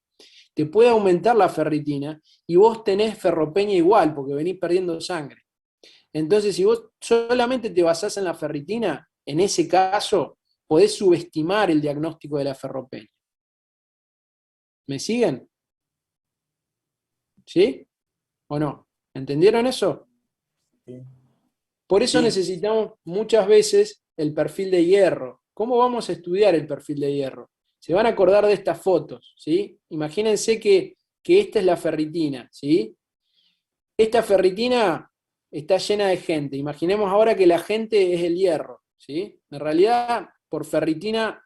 te puede aumentar la ferritina, y vos tenés ferropenia igual, porque venís perdiendo sangre. Entonces, si vos solamente te basás en la ferritina, en ese caso, podés subestimar el diagnóstico de la ferropenia. ¿Me siguen? ¿Sí? ¿O no? ¿Entendieron eso? Sí. Por eso Sí. necesitamos muchas veces el perfil de hierro. ¿Cómo vamos a estudiar el perfil de hierro? Se van a acordar de estas fotos, ¿sí? Imagínense que esta es la ferritina, ¿sí? Esta ferritina está llena de gente. Imaginemos ahora que la gente es el hierro, ¿sí? En realidad, por ferritina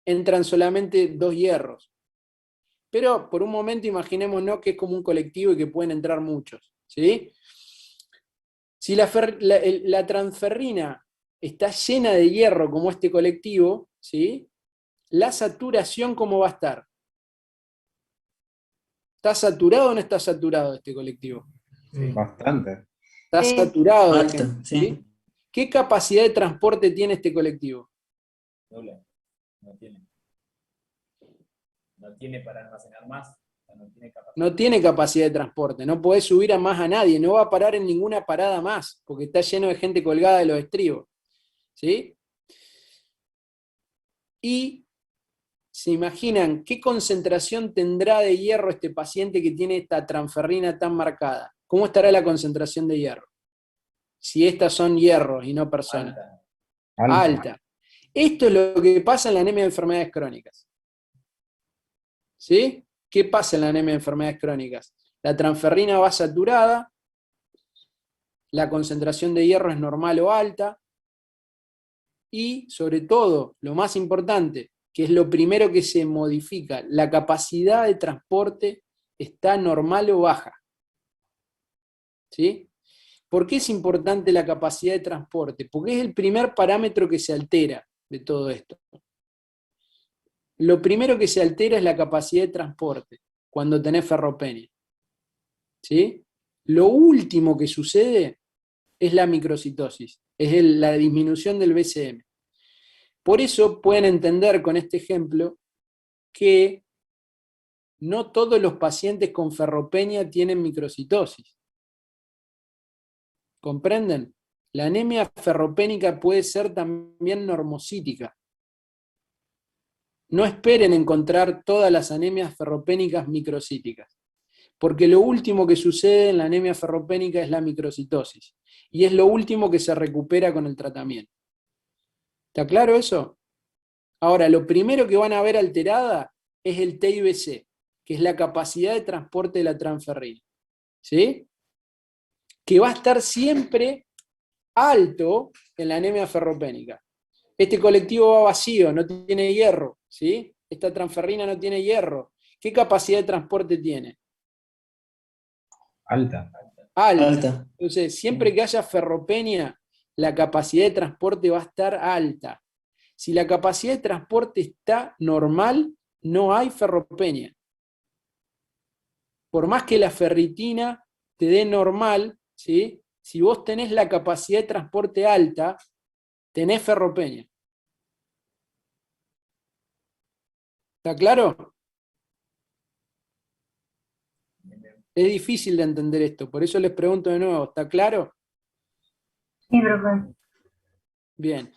entran solamente 2 hierros. Pero por un momento imaginémonos que es como un colectivo y que pueden entrar muchos, ¿sí? Si la transferrina está llena de hierro como este colectivo, ¿sí? La saturación, ¿cómo va a estar? ¿Está saturado o no está saturado este colectivo? Sí. Bastante. Está Sí. saturado de Alto, gente, sí. ¿sí? ¿Qué capacidad de transporte tiene este colectivo? Nula. No tiene. No tiene para almacenar más. O sea, no tiene capacidad. No tiene capacidad de transporte, no podés subir a más a nadie, no va a parar en ninguna parada más, porque está lleno de gente colgada de los estribos. ¿Sí? Y se imaginan qué concentración tendrá de hierro este paciente que tiene esta transferrina tan marcada. ¿Cómo estará la concentración de hierro? Si estas son hierros y no personas. Alta. Alta. Esto es lo que pasa en la anemia de enfermedades crónicas. ¿Sí? ¿Qué pasa en la anemia de enfermedades crónicas? La transferrina va saturada, la concentración de hierro es normal o alta, y sobre todo, lo más importante, que es lo primero que se modifica, la capacidad de transporte está normal o baja. ¿Sí? ¿Por qué es importante la capacidad de transporte? Porque es el primer parámetro que se altera de todo esto. Lo primero que se altera es la capacidad de transporte cuando tenés ferropenia. ¿Sí? Lo último que sucede es la microcitosis, es la disminución del BCM. Por eso pueden entender con este ejemplo que no todos los pacientes con ferropenia tienen microcitosis. ¿Comprenden? La anemia ferropénica puede ser también normocítica. No esperen encontrar todas las anemias ferropénicas microcíticas, porque lo último que sucede en la anemia ferropénica es la microcitosis, y es lo último que se recupera con el tratamiento. ¿Está claro eso? Ahora, lo primero que van a ver alterada es el TIBC, que es la capacidad de transporte de la transferrina. ¿Sí? Que va a estar siempre alto en la anemia ferropénica. Este colectivo va vacío, no tiene hierro, ¿sí? Esta transferrina no tiene hierro. ¿Qué capacidad de transporte tiene? Alta. Alta. Entonces, siempre que haya ferropenia, la capacidad de transporte va a estar alta. Si la capacidad de transporte está normal, no hay ferropenia. Por más que la ferritina te dé normal, ¿sí? Si vos tenés la capacidad de transporte alta, tenés ferropenia. ¿Está claro? Es difícil de entender esto, por eso les pregunto de nuevo, ¿está claro? Sí, profe. Bien.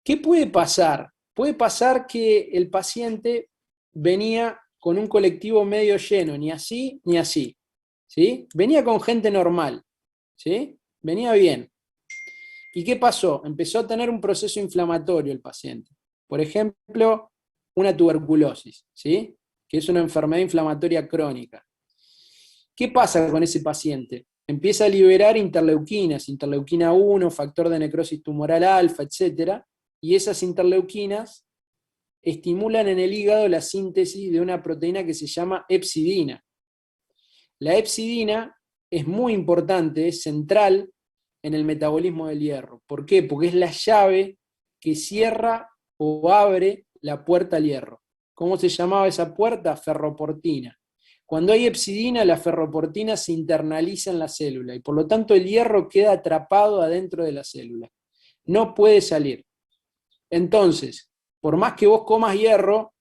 ¿Qué puede pasar? Puede pasar que el paciente venía con un colectivo medio lleno, ni así ni así. ¿Sí? Venía con gente normal. ¿Sí? Venía bien. ¿Y qué pasó? Empezó a tener un proceso inflamatorio el paciente. Por ejemplo, una tuberculosis, ¿sí? Que es una enfermedad inflamatoria crónica. ¿Qué pasa con ese paciente? Empieza a liberar interleuquinas, interleuquina 1, factor de necrosis tumoral alfa, etc. Y esas interleuquinas estimulan en el hígado la síntesis de una proteína que se llama hepcidina. La hepcidina es muy importante, es central en el metabolismo del hierro. ¿Por qué? Porque es la llave que cierra o abre la puerta al hierro. ¿Cómo se llamaba esa puerta? Ferroportina. Cuando hay hepcidina, la ferroportina se internaliza en la célula y por lo tanto el hierro queda atrapado adentro de la célula. No puede salir. Entonces, por más que vos comas hierro,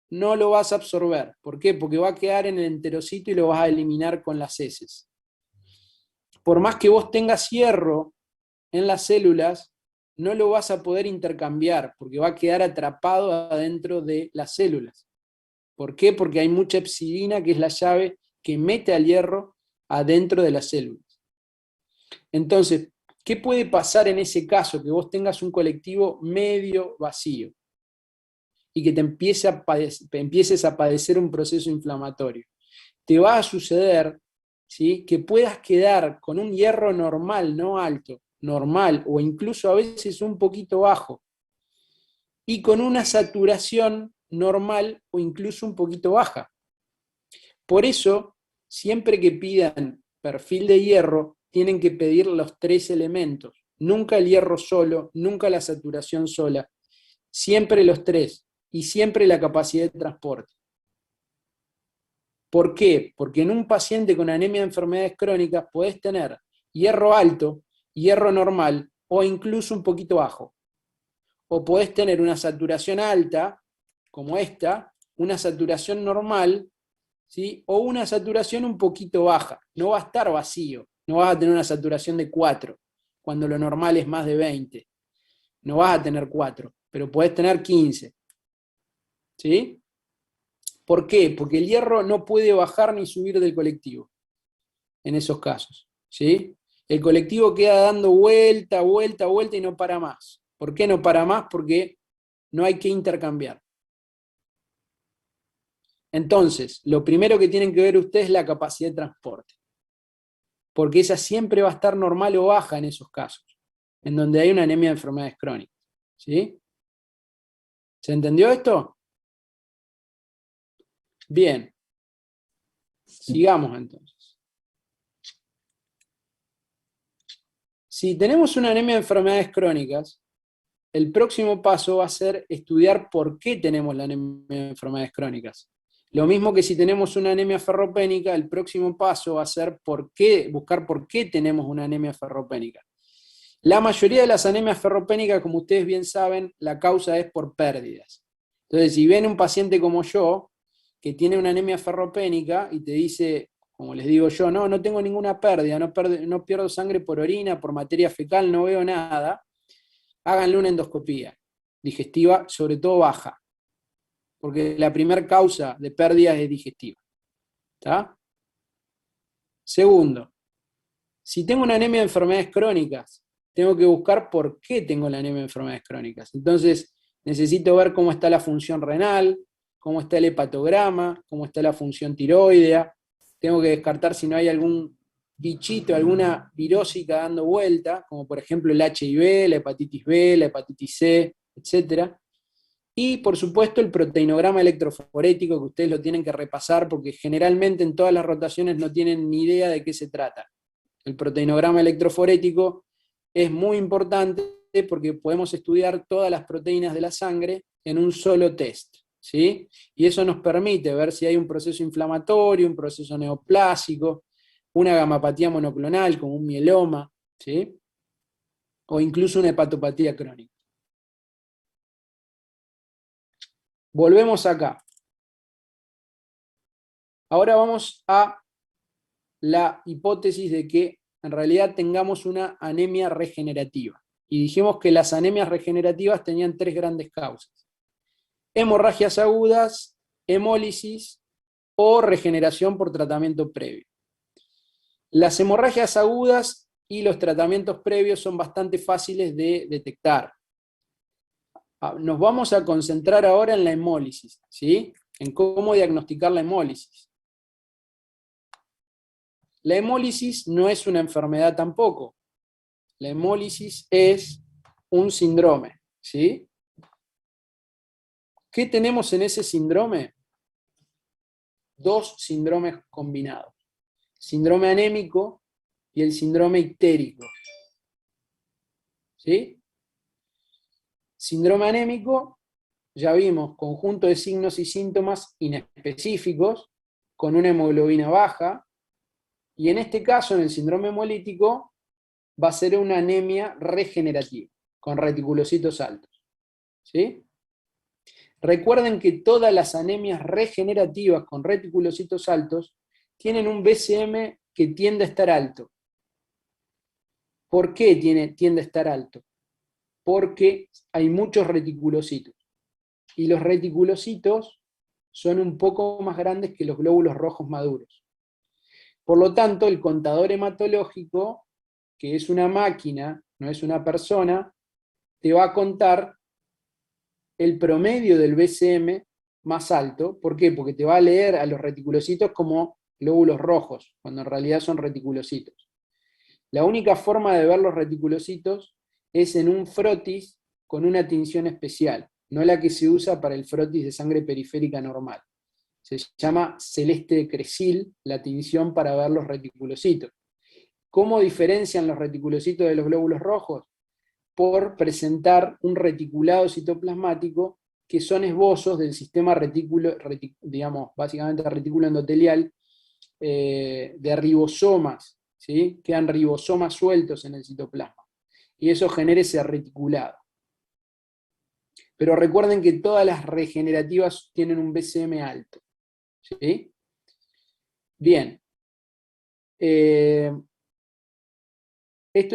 no lo vas a absorber. ¿Por qué? Porque va a quedar en el enterocito y lo vas a eliminar con las heces. Por más que vos tengas hierro en las células, no lo vas a poder intercambiar, porque va a quedar atrapado adentro de las células. ¿Por qué? Porque hay mucha hepcidina, que es la llave que mete al hierro adentro de las células. Entonces, ¿qué puede pasar en ese caso? Que vos tengas un colectivo medio vacío y que te empieces a padecer un proceso inflamatorio. Te va a suceder, ¿sí?, que puedas quedar con un hierro normal, no alto, normal, o incluso a veces un poquito bajo, y con una saturación normal o incluso un poquito baja. Por eso, siempre que pidan perfil de hierro, tienen que pedir los 3 elementos. Nunca el hierro solo, nunca la saturación sola. Siempre los 3. Y siempre la capacidad de transporte. ¿Por qué? Porque en un paciente con anemia de enfermedades crónicas podés tener hierro alto, hierro normal o incluso un poquito bajo. o podés tener una saturación alta, como esta, una saturación normal, ¿sí? O una saturación un poquito baja. No va a estar vacío, no vas a tener una saturación de 4, cuando lo normal es más de 20. No vas a tener 4, pero podés tener 15. ¿Sí? ¿Por qué? Porque el hierro no puede bajar ni subir del colectivo, en esos casos. ¿Sí? El colectivo queda dando vuelta, vuelta, vuelta y no para más. ¿Por qué no para más? Porque no hay que intercambiar. Entonces, lo primero que tienen que ver ustedes es la capacidad de transporte. Porque esa siempre va a estar normal o baja en esos casos, en donde hay una anemia de enfermedades crónicas. ¿Sí? ¿Se entendió esto? Bien. Sigamos entonces. Si tenemos una anemia de enfermedades crónicas, el próximo paso va a ser estudiar por qué tenemos la anemia de enfermedades crónicas. Lo mismo que si tenemos una anemia ferropénica, el próximo paso va a ser buscar por qué tenemos una anemia ferropénica. La mayoría de las anemias ferropénicas, como ustedes bien saben, la causa es por pérdidas. Entonces, si ven un paciente como yo, que tiene una anemia ferropénica y te dice, como les digo yo, no tengo ninguna pérdida, no pierdo sangre por orina, por materia fecal, no veo nada, háganle una endoscopía digestiva, sobre todo baja, porque la primera causa de pérdida es digestiva. ¿Está? Segundo, si tengo una anemia de enfermedades crónicas, tengo que buscar por qué tengo la anemia de enfermedades crónicas. Entonces, necesito ver cómo está la función renal, cómo está el hepatograma, cómo está la función tiroidea. Tengo que descartar si no hay algún bichito, alguna virósica dando vuelta, como por ejemplo el HIV, la hepatitis B, la hepatitis C, etc. Y por supuesto el proteinograma electroforético, que ustedes lo tienen que repasar porque generalmente en todas las rotaciones no tienen ni idea de qué se trata. El proteinograma electroforético es muy importante porque podemos estudiar todas las proteínas de la sangre en un solo test, ¿sí? Y eso nos permite ver si hay un proceso inflamatorio, un proceso neoplásico, una gamapatía monoclonal como un mieloma, ¿sí? O incluso una hepatopatía crónica. Volvemos acá. Ahora vamos a la hipótesis de que en realidad tengamos una anemia regenerativa. Y dijimos que las anemias regenerativas tenían 3 grandes causas: hemorragias agudas, hemólisis o regeneración por tratamiento previo. Las hemorragias agudas y los tratamientos previos son bastante fáciles de detectar. Nos vamos a concentrar ahora en la hemólisis, ¿sí? En cómo diagnosticar la hemólisis. La hemólisis no es una enfermedad tampoco. La hemólisis es un síndrome, ¿sí? ¿Qué tenemos en ese síndrome? 2 síndromes combinados. Síndrome anémico y el síndrome ictérico. ¿Sí? Síndrome anémico, ya vimos, conjunto de signos y síntomas inespecíficos, con una hemoglobina baja, y en este caso, en el síndrome hemolítico, va a ser una anemia regenerativa, con reticulocitos altos. ¿Sí? Recuerden que todas las anemias regenerativas con reticulocitos altos tienen un BCM que tiende a estar alto. ¿Por qué tiende a estar alto? Porque hay muchos reticulocitos. Y los reticulocitos son un poco más grandes que los glóbulos rojos maduros. Por lo tanto, el contador hematológico, que es una máquina, no es una persona, te va a contar el promedio del BCM más alto. ¿Por qué? Porque te va a leer a los reticulocitos como glóbulos rojos, cuando en realidad son reticulocitos. La única forma de ver los reticulocitos es en un frotis con una tinción especial, no la que se usa para el frotis de sangre periférica normal. Se llama celeste de Crecil, la tinción para ver los reticulocitos. ¿Cómo diferencian los reticulocitos de los glóbulos rojos? Por presentar un reticulado citoplasmático que son esbozos del sistema digamos, básicamente retículo endotelial de ribosomas, ¿sí? Quedan ribosomas sueltos en el citoplasma, y eso genera ese reticulado. Pero recuerden que todas las regenerativas tienen un BCM alto. ¿Sí? Bien. Esto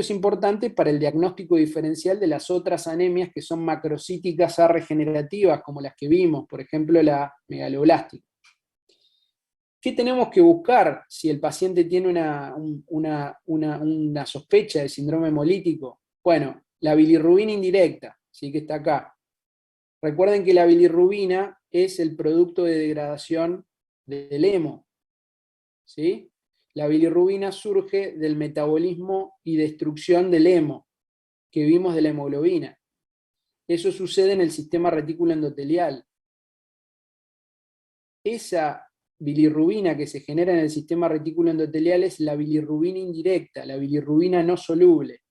es importante para el diagnóstico diferencial de las otras anemias que son macrocíticas A regenerativas, como las que vimos, por ejemplo la megaloblástica. ¿Qué tenemos que buscar si el paciente tiene una sospecha de síndrome hemolítico? Bueno, la bilirrubina indirecta, ¿sí? Que está acá. Recuerden que la bilirrubina es el producto de degradación del hemo, ¿sí? La bilirrubina surge del metabolismo y destrucción del hemo, que vimos de la hemoglobina. Eso sucede en el sistema retículo endotelial. Esa bilirrubina que se genera en el sistema retículo endotelial es la bilirrubina indirecta, la bilirrubina no soluble.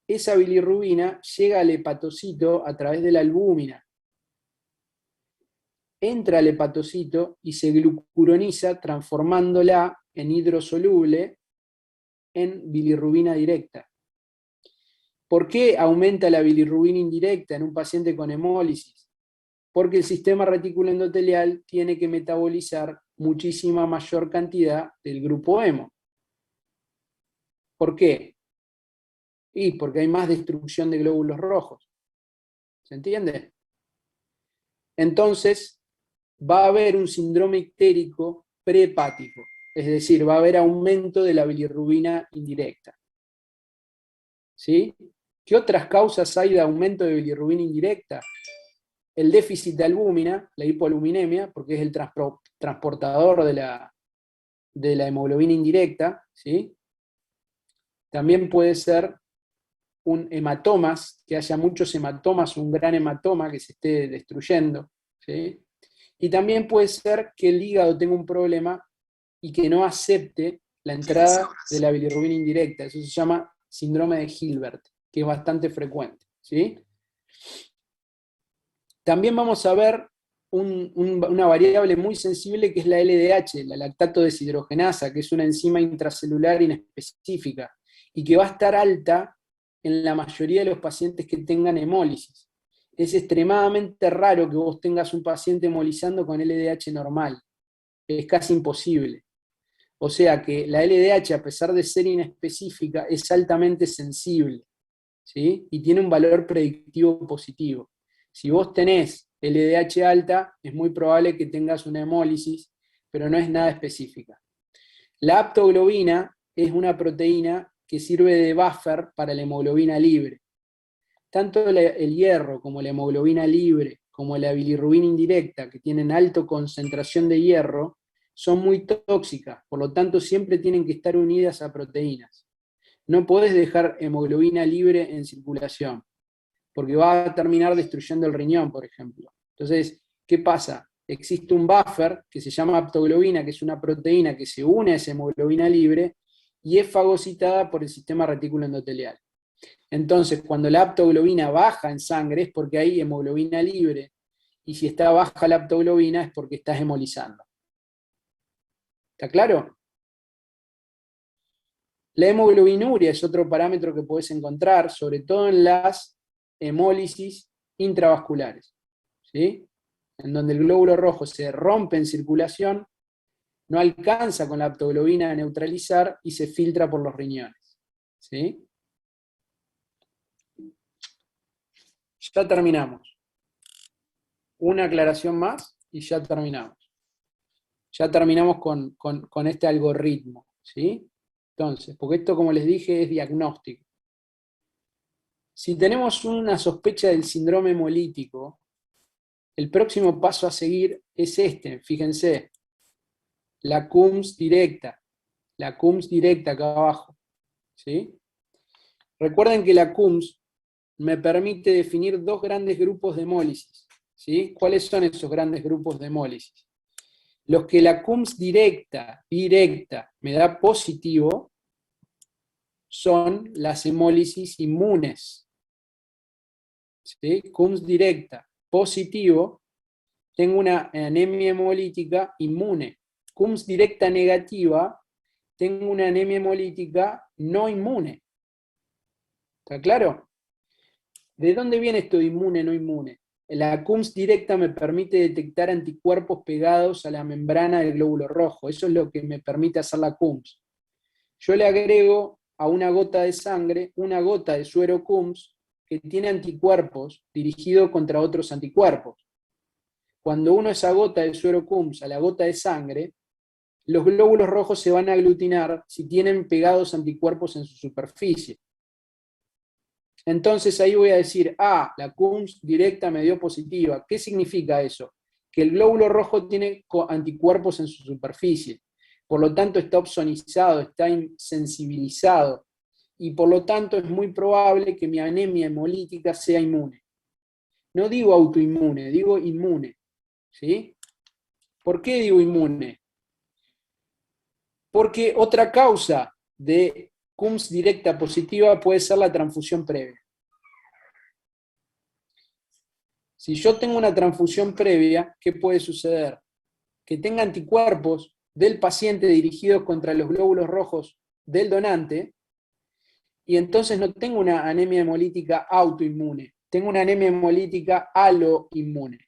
Esa bilirrubina llega al hepatocito a través de la albúmina. Entra al hepatocito y se glucuroniza transformándola en hidrosoluble en bilirrubina directa. ¿Por qué aumenta la bilirrubina indirecta en un paciente con hemólisis? Porque el sistema retículo endotelial tiene que metabolizar muchísima mayor cantidad del grupo hemo. ¿Por qué? Y porque hay más destrucción de glóbulos rojos. ¿Se entiende? Entonces, va a haber un síndrome ictérico prehepático, es decir, va a haber aumento de la bilirrubina indirecta. ¿Sí? ¿Qué otras causas hay de aumento de bilirrubina indirecta? El déficit de albúmina, la hipoaluminemia, porque es el transportador de la hemoglobina indirecta, ¿sí? También puede ser un hematomas, que haya muchos hematomas, un gran hematoma que se esté destruyendo, ¿sí? Y también puede ser que el hígado tenga un problema y que no acepte la entrada de la bilirrubina indirecta. Eso se llama síndrome de Hilbert, que es bastante frecuente, ¿sí? También vamos a ver una variable muy sensible que es la LDH, la lactato deshidrogenasa, que es una enzima intracelular inespecífica, y que va a estar alta en la mayoría de los pacientes que tengan hemólisis. Es extremadamente raro que vos tengas un paciente hemolizando con LDH normal. Es casi imposible. O sea que la LDH, a pesar de ser inespecífica, es altamente sensible, ¿sí? Y tiene un valor predictivo positivo. Si vos tenés LDH alta, es muy probable que tengas una hemólisis, pero no es nada específica. La aptoglobina es una proteína que sirve de buffer para la hemoglobina libre. Tanto el hierro como la hemoglobina libre, como la bilirrubina indirecta, que tienen alta concentración de hierro, son muy tóxicas, por lo tanto siempre tienen que estar unidas a proteínas. No podés dejar hemoglobina libre en circulación, porque va a terminar destruyendo el riñón, por ejemplo. Entonces, ¿qué pasa? Existe un buffer que se llama aptoglobina, que es una proteína que se une a esa hemoglobina libre y es fagocitada por el sistema retículo endotelial. Entonces, cuando la aptoglobina baja en sangre es porque hay hemoglobina libre, y si está baja la aptoglobina es porque estás hemolizando. ¿Está claro? La hemoglobinuria es otro parámetro que podés encontrar, sobre todo en las hemólisis intravasculares, ¿sí? En donde el glóbulo rojo se rompe en circulación, no alcanza con la aptoglobina a neutralizar y se filtra por los riñones, ¿sí? Ya terminamos. Una aclaración más y ya terminamos. Ya terminamos con este algoritmo, ¿sí? Entonces, porque esto, como les dije, es diagnóstico. Si tenemos una sospecha del síndrome hemolítico, el próximo paso a seguir es este, fíjense, la CUMS directa acá abajo, ¿sí? Recuerden que la CUMS me permite definir dos grandes grupos de hemólisis, ¿sí? ¿Cuáles son esos grandes grupos de hemólisis? Los que la CUMS directa me da positivo son las hemólisis inmunes. ¿Sí? CUMS directa positivo, tengo una anemia hemolítica inmune. CUMS directa negativa, tengo una anemia hemolítica no inmune. ¿Está claro? ¿De dónde viene esto de inmune, no inmune? La CUMS directa me permite detectar anticuerpos pegados a la membrana del glóbulo rojo. Eso es lo que me permite hacer la CUMS. Yo le agrego a una gota de sangre una gota de suero CUMS que tiene anticuerpos dirigidos contra otros anticuerpos. Cuando uno esa gota de suero CUMS a la gota de sangre, los glóbulos rojos se van a aglutinar si tienen pegados anticuerpos en su superficie. Entonces ahí voy a decir, la CUMS directa me dio positiva. ¿Qué significa eso? Que el glóbulo rojo tiene anticuerpos en su superficie. Por lo tanto está opsonizado, está insensibilizado. Y por lo tanto es muy probable que mi anemia hemolítica sea inmune. No digo autoinmune, digo inmune. ¿Sí? ¿Por qué digo inmune? Porque otra causa de CUMS directa positiva puede ser la transfusión previa. Si yo tengo una transfusión previa, ¿qué puede suceder? Que tenga anticuerpos del paciente dirigidos contra los glóbulos rojos del donante, y entonces no tengo una anemia hemolítica autoinmune, tengo una anemia hemolítica aloinmune.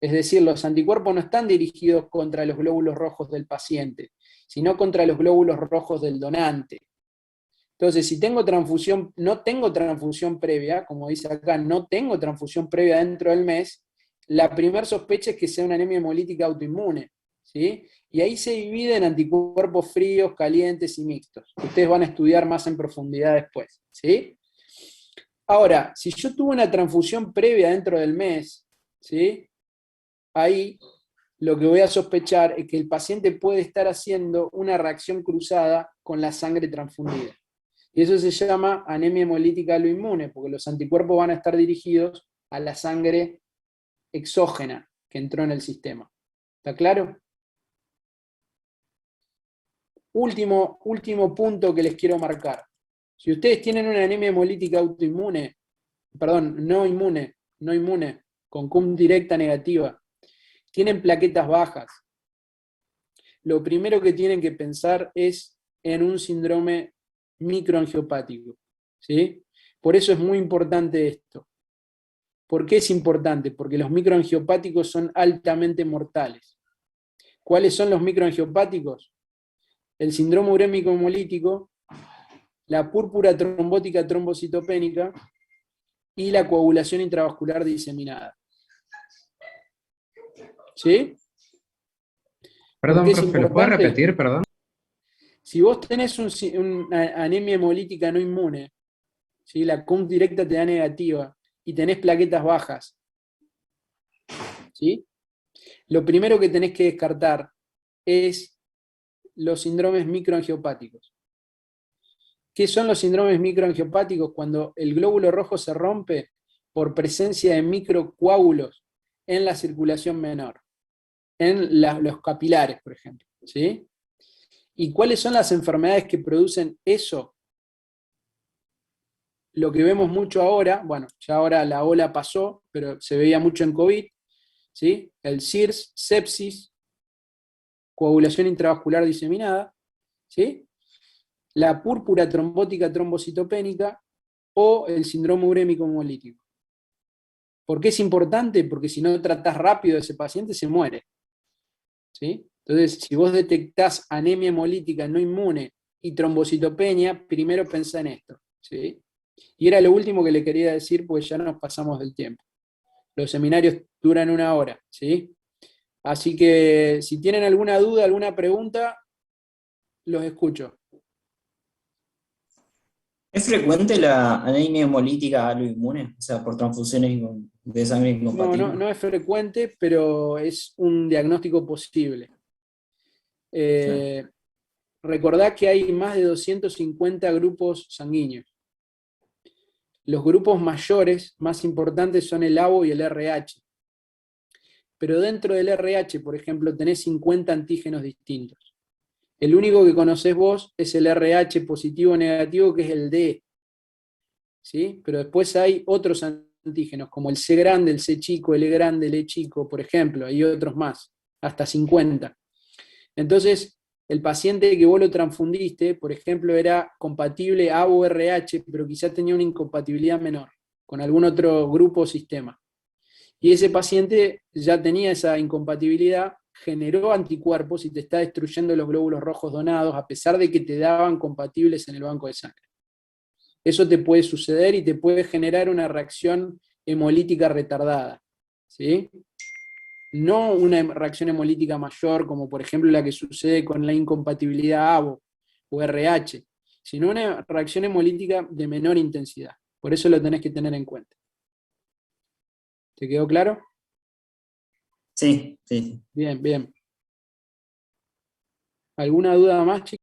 Es decir, los anticuerpos no están dirigidos contra los glóbulos rojos del paciente, sino contra los glóbulos rojos del donante. Entonces, si tengo transfusión, no tengo transfusión previa, como dice acá, no tengo transfusión previa dentro del mes, la primera sospecha es que sea una anemia hemolítica autoinmune, ¿sí? Y ahí se divide en anticuerpos fríos, calientes y mixtos. Ustedes van a estudiar más en profundidad después, ¿sí? Ahora, si yo tuve una transfusión previa dentro del mes, ¿sí? Ahí lo que voy a sospechar es que el paciente puede estar haciendo una reacción cruzada con la sangre transfundida. Y eso se llama anemia hemolítica aloinmune, porque los anticuerpos van a estar dirigidos a la sangre exógena que entró en el sistema. ¿Está claro? Último punto que les quiero marcar. Si ustedes tienen una anemia hemolítica autoinmune, no inmune, con CUM directa negativa, tienen plaquetas bajas, lo primero que tienen que pensar es en un síndrome microangiopático, ¿sí? Por eso es muy importante esto. ¿Por qué es importante? Porque los microangiopáticos son altamente mortales. ¿Cuáles son los microangiopáticos? El síndrome urémico hemolítico, la púrpura trombótica trombocitopénica y la coagulación intravascular diseminada. ¿Sí? Perdón, profe, ¿lo puede repetir, perdón? Si vos tenés una anemia hemolítica no inmune, ¿sí? La CUMS directa te da negativa y tenés plaquetas bajas, ¿sí? Lo primero que tenés que descartar es los síndromes microangiopáticos. ¿Qué son los síndromes microangiopáticos? Cuando el glóbulo rojo se rompe por presencia de microcoágulos en la circulación menor, en los capilares, por ejemplo, ¿sí? ¿Y cuáles son las enfermedades que producen eso? Lo que vemos mucho ahora, bueno, ya ahora la ola pasó, pero se veía mucho en COVID, ¿sí? El SIRS, sepsis, coagulación intravascular diseminada, ¿sí? La púrpura trombótica trombocitopénica o el síndrome urémico hemolítico. ¿Por qué es importante? Porque si no tratás rápido a ese paciente, se muere, ¿sí? Entonces, si vos detectás anemia hemolítica no inmune y trombocitopenia, primero pensá en esto, ¿sí? Y era lo último que le quería decir, porque ya nos pasamos del tiempo. Los seminarios duran 1 hora, ¿sí? Así que si tienen alguna duda, alguna pregunta, los escucho. ¿Es frecuente la anemia hemolítica aloinmune? O sea, por transfusiones de sangre incompatibles. No es frecuente, pero es un diagnóstico posible. Recordá que hay más de 250 grupos sanguíneos. Los grupos mayores, más importantes, son el ABO y el RH. Pero dentro del RH, por ejemplo, tenés 50 antígenos distintos. El único que conocés vos es el RH positivo o negativo, que es el D. ¿Sí? Pero después hay otros antígenos, como el C grande, el C chico, el E grande, el E chico, por ejemplo. Hay otros más, hasta 50. Entonces, el paciente que vos lo transfundiste, por ejemplo, era compatible ABO-RH, pero quizá tenía una incompatibilidad menor. con algún otro grupo o sistema. Y ese paciente ya tenía esa incompatibilidad, generó anticuerpos y te está destruyendo los glóbulos rojos donados, a pesar de que te daban compatibles en el banco de sangre. Eso te puede suceder y te puede generar una reacción hemolítica retardada, ¿sí? No una reacción hemolítica mayor, como por ejemplo la que sucede con la incompatibilidad ABO o RH, sino una reacción hemolítica de menor intensidad. Por eso lo tenés que tener en cuenta. ¿Te quedó claro? Sí, sí. Bien, bien. ¿Alguna duda más, chicos?